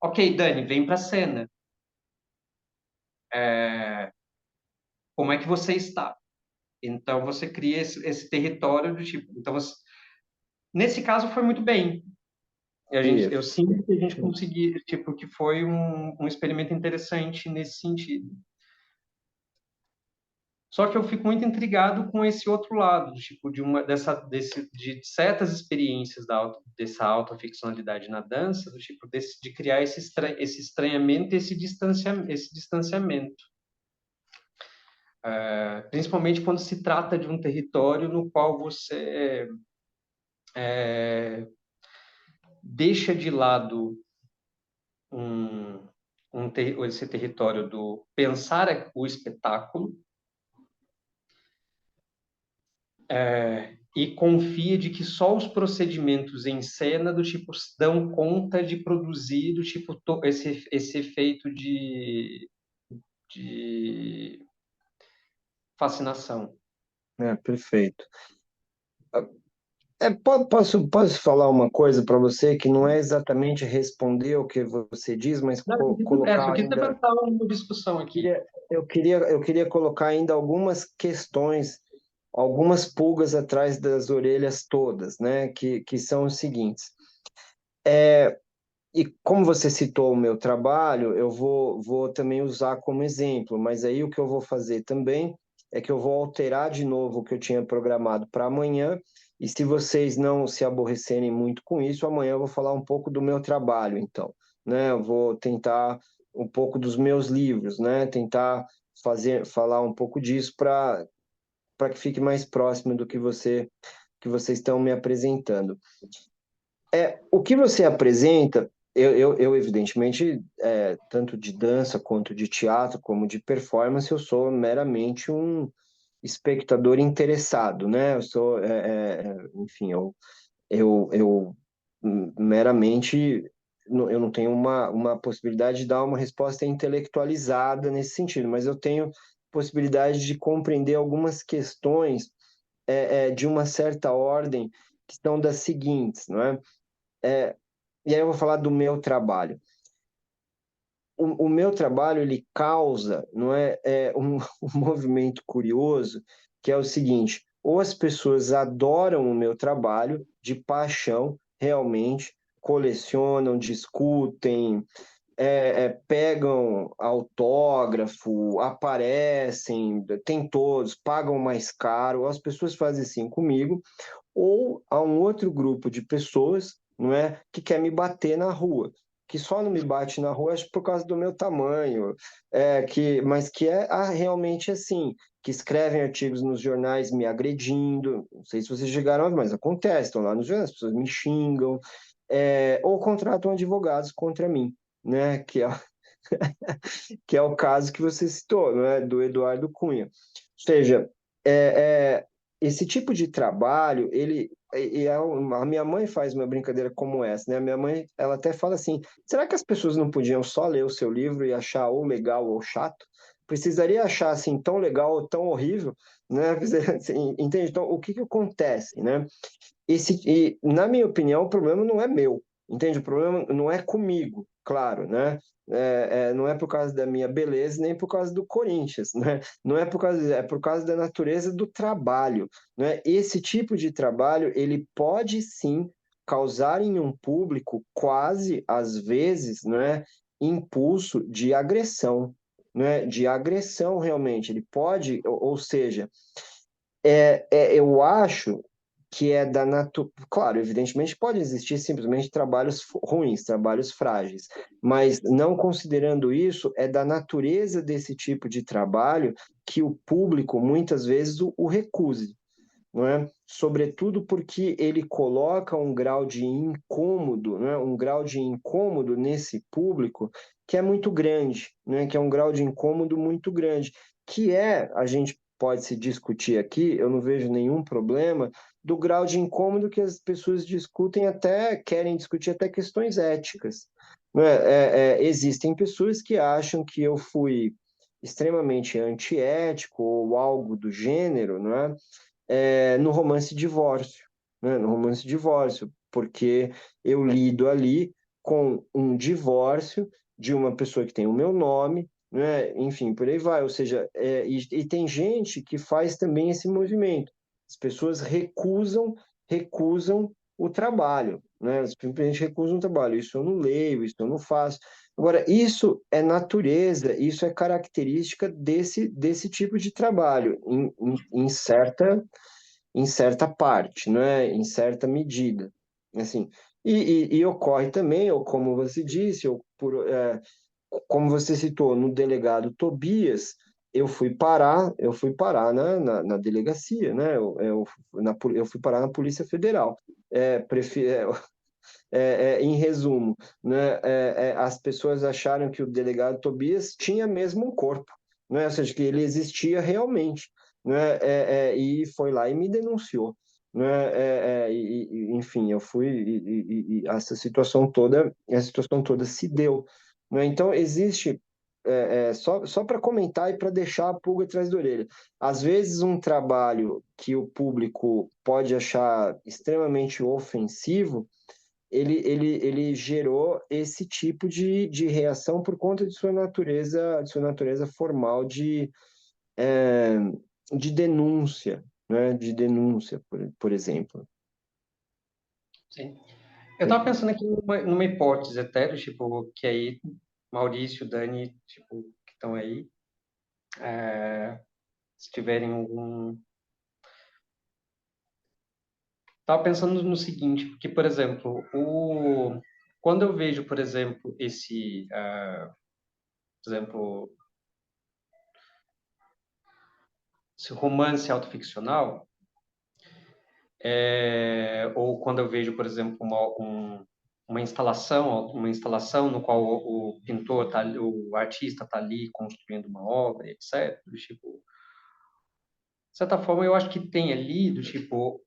ok, Dani, vem para a cena. Como é que você está? Então você cria esse território do tipo. Então, nesse caso foi muito bem. Eu isso. sinto que a gente conseguiu, tipo, que foi um experimento interessante nesse sentido. Só que eu fico muito intrigado com esse outro lado, tipo, de certas experiências dessa autoficcionalidade na dança, do tipo, de criar esse estranhamento, esse distanciamento. Principalmente quando se trata de um território no qual você deixa de lado um, esse território do pensar o espetáculo, e confia de que só os procedimentos em cena do tipo dão conta de produzir do tipo esse efeito de fascinação. Perfeito. Posso falar uma coisa para você que não é exatamente responder o que você diz, mas Não, colocar só quis ainda. levantar uma discussão aqui. Eu queria colocar ainda algumas questões, algumas pulgas atrás das orelhas todas, né? Que são os seguintes. E como você citou o meu trabalho, eu vou também usar como exemplo, mas aí o que eu vou fazer também é que eu vou alterar de novo o que eu tinha programado para amanhã, e se vocês não se aborrecerem muito com isso, amanhã eu vou falar um pouco do meu trabalho, então, né? Eu vou tentar um pouco dos meus livros, né? Tentar falar um pouco disso para que fique mais próximo do que vocês estão me apresentando. O que você apresenta, eu evidentemente, tanto de dança quanto de teatro, como de performance, eu sou meramente um espectador interessado, né? Eu sou, enfim, eu meramente, eu não tenho uma possibilidade de dar uma resposta intelectualizada nesse sentido, mas eu tenho possibilidade de compreender algumas questões de uma certa ordem que são das seguintes, não é? E aí eu vou falar do meu trabalho. O meu trabalho, ele causa, não um movimento curioso, que é o seguinte: ou as pessoas adoram o meu trabalho de paixão, realmente, colecionam, discutem, pegam autógrafo, aparecem, tem todos, pagam mais caro, as pessoas fazem assim comigo, ou a um outro grupo de pessoas, não é, que quer me bater na rua, que só não me bate na rua acho por causa do meu tamanho, mas que realmente assim, que escrevem artigos nos jornais me agredindo, não sei se vocês chegaram, mas acontece, estão lá nos jornais, as pessoas me xingam, ou contratam advogados contra mim, né, que é o caso que você citou, não é, do Eduardo Cunha. Ou seja, é, é, esse tipo de trabalho, a minha mãe faz uma brincadeira como essa, né? A minha mãe, ela até fala assim: será que as pessoas não podiam só ler o seu livro e achar ou legal ou chato? Precisaria achar assim tão legal ou tão horrível, né? Assim, entende? Então, o que que acontece, né? Na minha opinião, o problema não é meu, entende? O problema não é comigo, claro, né? Não é por causa da minha beleza, nem por causa do Corinthians, né? Não é por causa, é por causa da natureza do trabalho, né? Esse tipo de trabalho, ele pode sim causar em um público quase, às vezes, né, impulso de agressão, né? De agressão realmente. Ele pode, ou seja, eu acho que é da natureza. Claro, evidentemente pode existir simplesmente trabalhos ruins, trabalhos frágeis, mas não considerando isso, é da natureza desse tipo de trabalho que o público muitas vezes o recuse, não é? Sobretudo porque ele coloca um grau de incômodo, né? Um grau de incômodo nesse público que é muito grande, né? Que é um grau de incômodo muito grande, a gente pode se discutir aqui, eu não vejo nenhum problema do grau de incômodo que as pessoas discutem até querem discutir até questões éticas, não é? Existem pessoas que acham que eu fui extremamente antiético ou algo do gênero, não é? No romance divórcio, né? No romance divórcio, porque eu lido ali com um divórcio de uma pessoa que tem o meu nome, né? Enfim, por aí vai. Ou seja, e tem gente que faz também esse movimento. As pessoas recusam o trabalho, né? Elas simplesmente recusam o trabalho. Isso eu não leio, isso eu não faço. Agora, isso é natureza, isso é característica desse tipo de trabalho, em certa parte, não é? Em certa medida. Assim, e ocorre também, ou como você disse, como você citou, no delegado Tobias, eu fui parar na delegacia, né? Eu fui parar na Polícia Federal. É, prefi- é, em resumo, né, as pessoas acharam que o delegado Tobias tinha mesmo um corpo, né, ou seja, que ele existia realmente, né, e foi lá e me denunciou. Né, enfim, eu fui e essa situação toda se deu. Né, então existe só para comentar e para deixar a pulga atrás da orelha. Às vezes, um trabalho que o público pode achar extremamente ofensivo, ele gerou esse tipo de reação por conta de sua natureza formal é, de denúncia, né? De denúncia, por exemplo. Sim. Eu estava pensando aqui numa hipótese até, do tipo, que aí Maurício, Dani, tipo, que estão aí, se tiverem algum... Estava pensando no seguinte, porque, por exemplo, quando eu vejo, por exemplo, por exemplo, esse romance autoficcional, ou quando eu vejo, por exemplo, uma instalação no qual o pintor o artista está ali construindo uma obra, etc. Do tipo, de certa forma, eu acho que tem ali do tipo,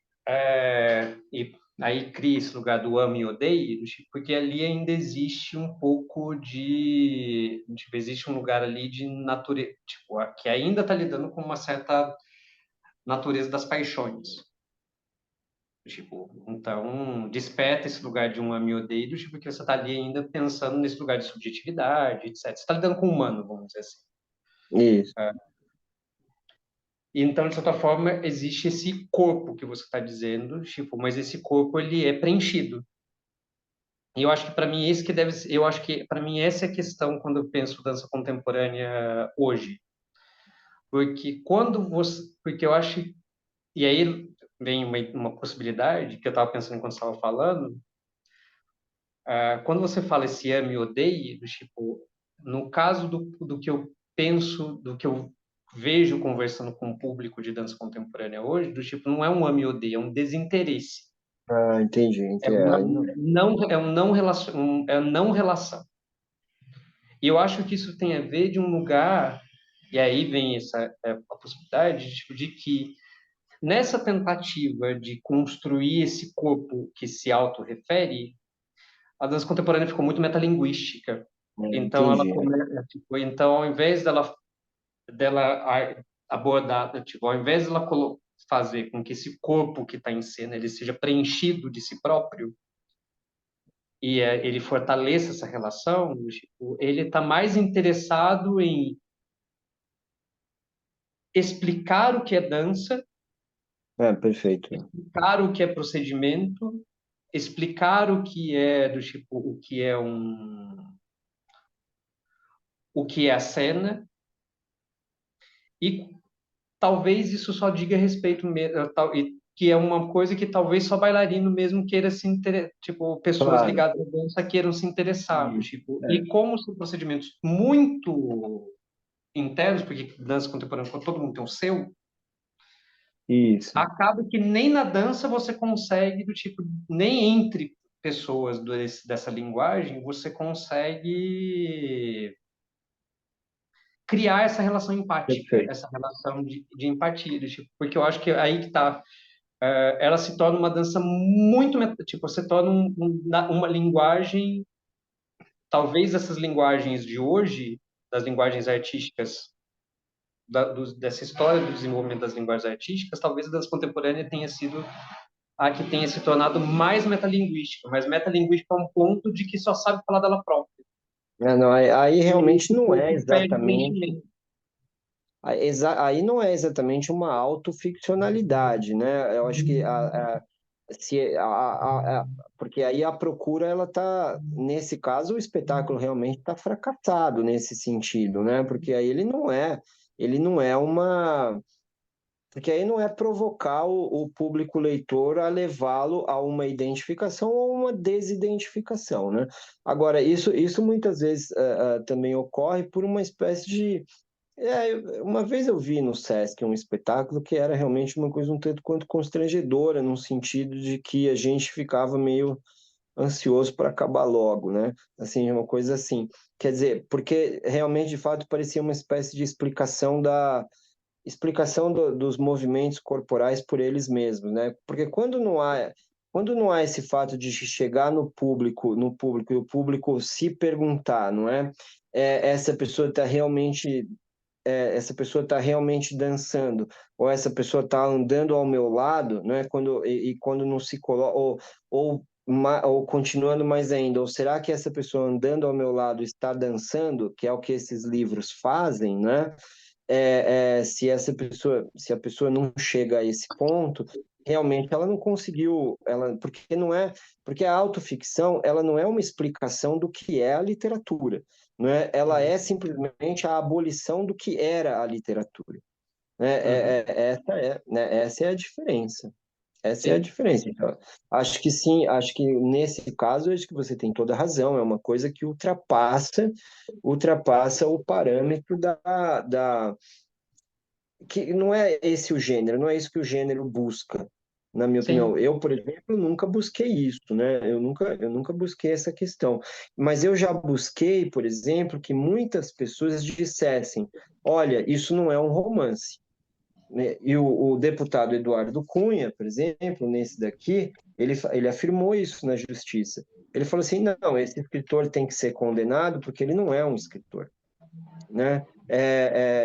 e aí cria esse lugar do ame e odeie, do tipo, porque ali ainda existe um pouco tipo, existe um lugar ali de natureza, tipo, que ainda está lidando com uma certa natureza das paixões. Tipo, então, desperta esse lugar de um ame e odeio, do tipo, que você está ali ainda pensando nesse lugar de subjetividade, etc. Você está lidando com o humano, vamos dizer assim. Isso. E então, de certa forma, existe esse corpo que você está dizendo, tipo, mas esse corpo, ele é preenchido. E eu acho que para mim esse que deve ser, eu acho que para mim essa é a questão quando eu penso dança contemporânea hoje, porque porque eu acho, e aí vem uma possibilidade que eu estava pensando enquanto estava falando, quando você fala esse ame e odeie, do tipo, no caso do que eu penso, do que eu vejo conversando com o público de dança contemporânea hoje, do tipo, não é um ame e odeie, é um desinteresse. Ah, entendi, É entendi. uma Aí não. não relação, é não relação. E eu acho que isso tem a ver de um lugar, e aí vem a possibilidade tipo, de que nessa tentativa de construir esse corpo que se autorrefere, a dança contemporânea ficou muito metalinguística. Então ela Entendi. começa, tipo, então ao invés dela abordar, tipo, ao invés dela fazer com que esse corpo que está em cena ele seja preenchido de si próprio e ele fortaleça essa relação, tipo, ele está mais interessado em explicar o que é dança, Perfeito. explicar o que é procedimento, explicar o que é do tipo o que é a cena e talvez isso só diga respeito e que é uma coisa que talvez só bailarino mesmo queira se tipo pessoas Claro. ligadas à dança queiram se interessar, Isso. tipo, É. e como são procedimentos muito internos, porque dança contemporânea todo mundo tem o seu, Isso. acaba que nem na dança você consegue do tipo, nem entre pessoas dessa linguagem você consegue criar essa relação empática, Perfeito. essa relação de empatia, do tipo, porque eu acho que é aí que está, ela se torna uma dança muito, tipo, se torna uma linguagem, talvez essas linguagens de hoje, das linguagens artísticas, dessa história do desenvolvimento das linguagens artísticas, talvez a dança contemporânea tenha sido a que tenha se tornado mais metalinguística, mas metalinguística a um ponto de que só sabe falar dela própria. Não, aí E aí realmente esse não é corpo perde exatamente. preenchimento. Aí não é exatamente uma autoficcionalidade, né? Eu acho que se porque aí a procura ela tá nesse caso o espetáculo realmente está fracassado nesse sentido, né? Porque aí ele não é uma porque aí não é provocar o público leitor a levá-lo a uma identificação ou uma desidentificação, né? Agora, isso muitas vezes também ocorre por uma espécie de uma vez eu vi no Sesc um espetáculo que era realmente uma coisa um tanto quanto constrangedora, no sentido de que a gente ficava meio ansioso para acabar logo, né? Assim, uma coisa assim. Quer dizer, porque realmente, de fato, parecia uma espécie de explicação dos movimentos corporais por eles mesmos, né? Porque quando não há esse fato de chegar no público e o público se perguntar, não é? Essa pessoa está realmente essa pessoa está realmente dançando ou essa pessoa está andando ao meu lado, né? E quando não se coloca ou continuando mais ainda, ou será que essa pessoa andando ao meu lado está dançando, que é o que esses livros fazem, né? Se a pessoa não chega a esse ponto, realmente ela não conseguiu, porque a autoficção, ela não é uma explicação do que é a literatura, não é? Ela é simplesmente a abolição do que era a literatura, né? Uhum. Essa é a diferença. Essa é a Sim, diferença. Então, acho que sim, acho que nesse caso, acho que você tem toda a razão. É uma coisa que ultrapassa o parâmetro que não é esse o gênero, não é isso que o gênero busca, na minha opinião. sim. Eu, por exemplo, nunca busquei isso, né? Eu nunca busquei essa questão. Mas eu já busquei, por exemplo, que muitas pessoas dissessem: olha, isso não é um romance, né? E o deputado Eduardo Cunha, por exemplo, nesse daqui, ele afirmou isso na justiça. Ele falou assim: não, esse escritor tem que ser condenado porque ele não é um escritor, né?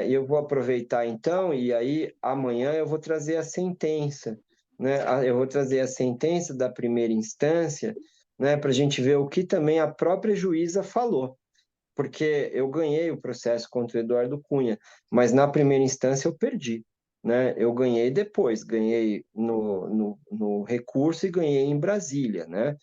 Eu vou aproveitar então, e aí amanhã eu vou trazer a sentença, né? Eu vou trazer a sentença da primeira instância, né? Para a gente ver o que também a própria juíza falou, porque eu ganhei o processo contra o Eduardo Cunha, mas na primeira instância eu perdi, né? Eu ganhei depois, ganhei no recurso e ganhei em Brasília, né?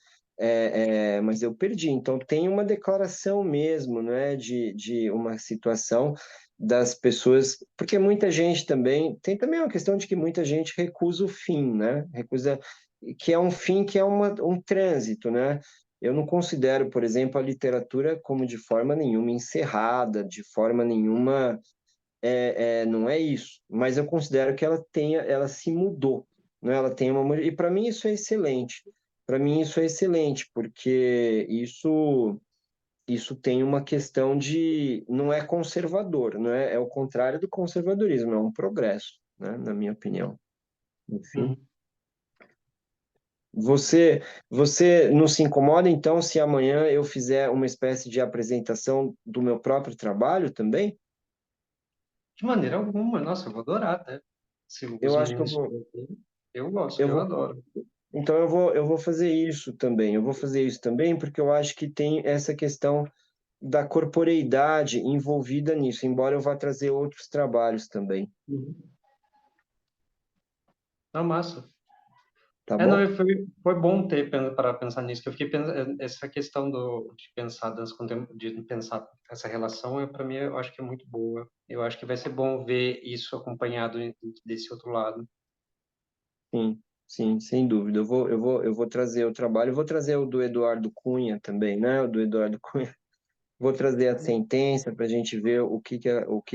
mas eu perdi. Então, tem uma declaração mesmo, não é, de uma situação das pessoas, porque muita gente também, tem também uma questão de que muita gente recusa o fim, né? Recusa, que é um fim, que é um trânsito, né? Eu não considero, por exemplo, a literatura como de forma nenhuma encerrada, de forma nenhuma, não é isso, mas eu considero que ela se mudou, né? Ela tem e para mim isso é excelente. Para mim isso é excelente, porque isso tem uma questão de não é conservador, não é, é o contrário do conservadorismo, é um progresso, né? Na minha opinião. Enfim, Uhum. você você não se incomoda então se amanhã eu fizer uma espécie de apresentação do meu próprio trabalho também? De maneira alguma, nossa, eu vou adorar, até. Se os Eu acho que meninos estiverem, eu gosto, eu eu vou adoro. Então eu vou fazer isso também. Eu vou fazer isso também porque eu acho que tem essa questão da corporeidade envolvida nisso, embora eu vá trazer outros trabalhos também, Uhum. Não, massa. tá Não, bom? foi bom ter para pensar nisso, que eu fiquei pensando, essa questão de pensar de pensar essa relação, para mim, eu acho que é muito boa. Eu acho que vai ser bom ver isso acompanhado desse outro lado. Sim, sim, sem dúvida. Eu vou trazer o trabalho, eu vou trazer o do Eduardo Cunha também, né? O do Eduardo Cunha. Vou trazer a sentença para a gente ver o que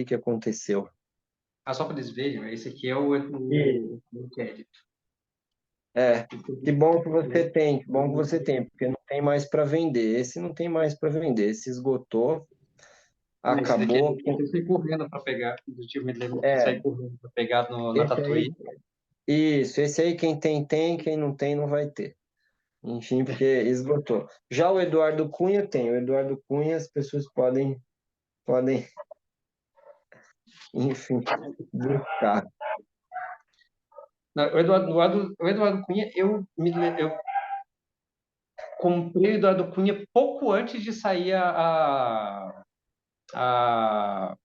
que aconteceu. Ah, só para eles verem, esse aqui é E, o inquérito. é, que bom que você tem, que bom que você tem, porque não tem mais para vender. Esse não tem mais para vender, esse esgotou, Esse daqui acabou. eu saí correndo para pegar. Eu me lembro que É, saí correndo para pegar na esse aí, Tatuí. isso, esse aí quem tem, tem, quem não tem, não vai ter. Enfim, porque esgotou. Já o Eduardo Cunha tem. O Eduardo Cunha, as pessoas podem, enfim, buscar. Não, o Eduardo Cunha, eu comprei o Eduardo Cunha pouco antes de sair A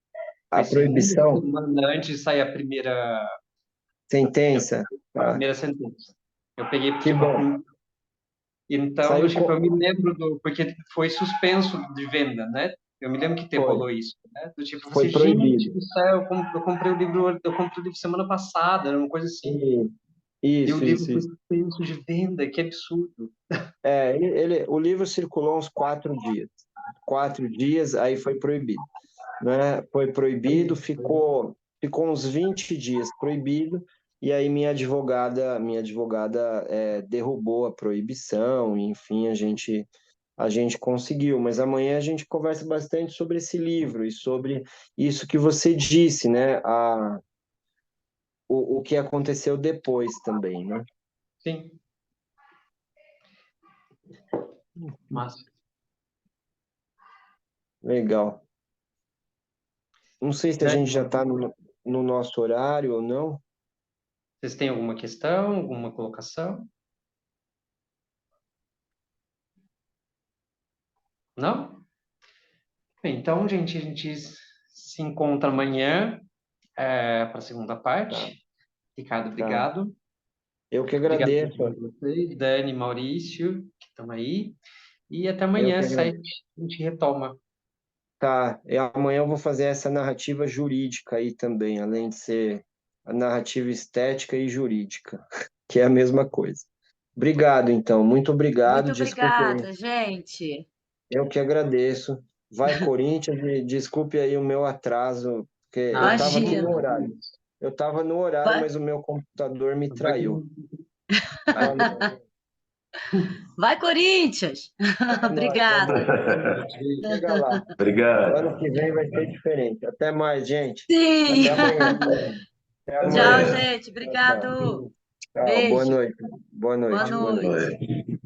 foi segunda proibição, semana antes de sair sentença, a tá? primeira sentença. Eu peguei, Que tipo, bom. então, Saiu tipo, com... eu me lembro porque foi suspenso de venda, né? Eu me lembro que Foi, rolou isso, né? Do tipo, foi você, gente proibido. do céu, eu comprei o livro semana passada, era uma coisa assim. E- E o Isso, livro isso, foi isso. suspenso de venda, que absurdo. O livro circulou uns 4 dias. 4 dias, aí foi proibido, né? Foi proibido, ficou uns 20 dias proibido, e aí minha advogada derrubou a proibição, e, enfim, a gente conseguiu. Mas amanhã a gente conversa bastante sobre esse livro e sobre isso que você disse, né? O que aconteceu depois também, né? Sim, massa. Legal. Não sei se a Né? gente já está no nosso horário ou não. Vocês têm alguma questão, alguma colocação? Não? Bem, então, gente, a gente se encontra amanhã para a segunda Tá, parte. Ricardo, tá. obrigado. Eu que Obrigado por agradeço. vocês, Dani, Maurício, que estão aí. E até Eu amanhã, que às agradeço. 7, a gente retoma. Tá, e amanhã eu vou fazer essa narrativa jurídica aí também, além de ser a narrativa estética e jurídica, que é a mesma coisa. Obrigado, então, muito obrigado. Muito Desculpe aí, obrigada, gente. eu que agradeço. Vai, Corinthians, e desculpe aí o meu atraso, porque eu Ah, estava aqui no Imagina. horário. Eu estava no horário, Vai, mas o meu computador me vai, traiu. Boa noite. vai Corinthians! É nóis, boa Obrigada. noite. Chega lá. Ano Obrigado. que vem vai ser diferente. Até mais, gente. Sim. Até amanhã. Até Até Tchau, amanhã. amanhã. gente. Tchau, tchau. Obrigado. Tchau. Boa Beijo. noite. Boa Boa noite. Boa noite. noite. Oi.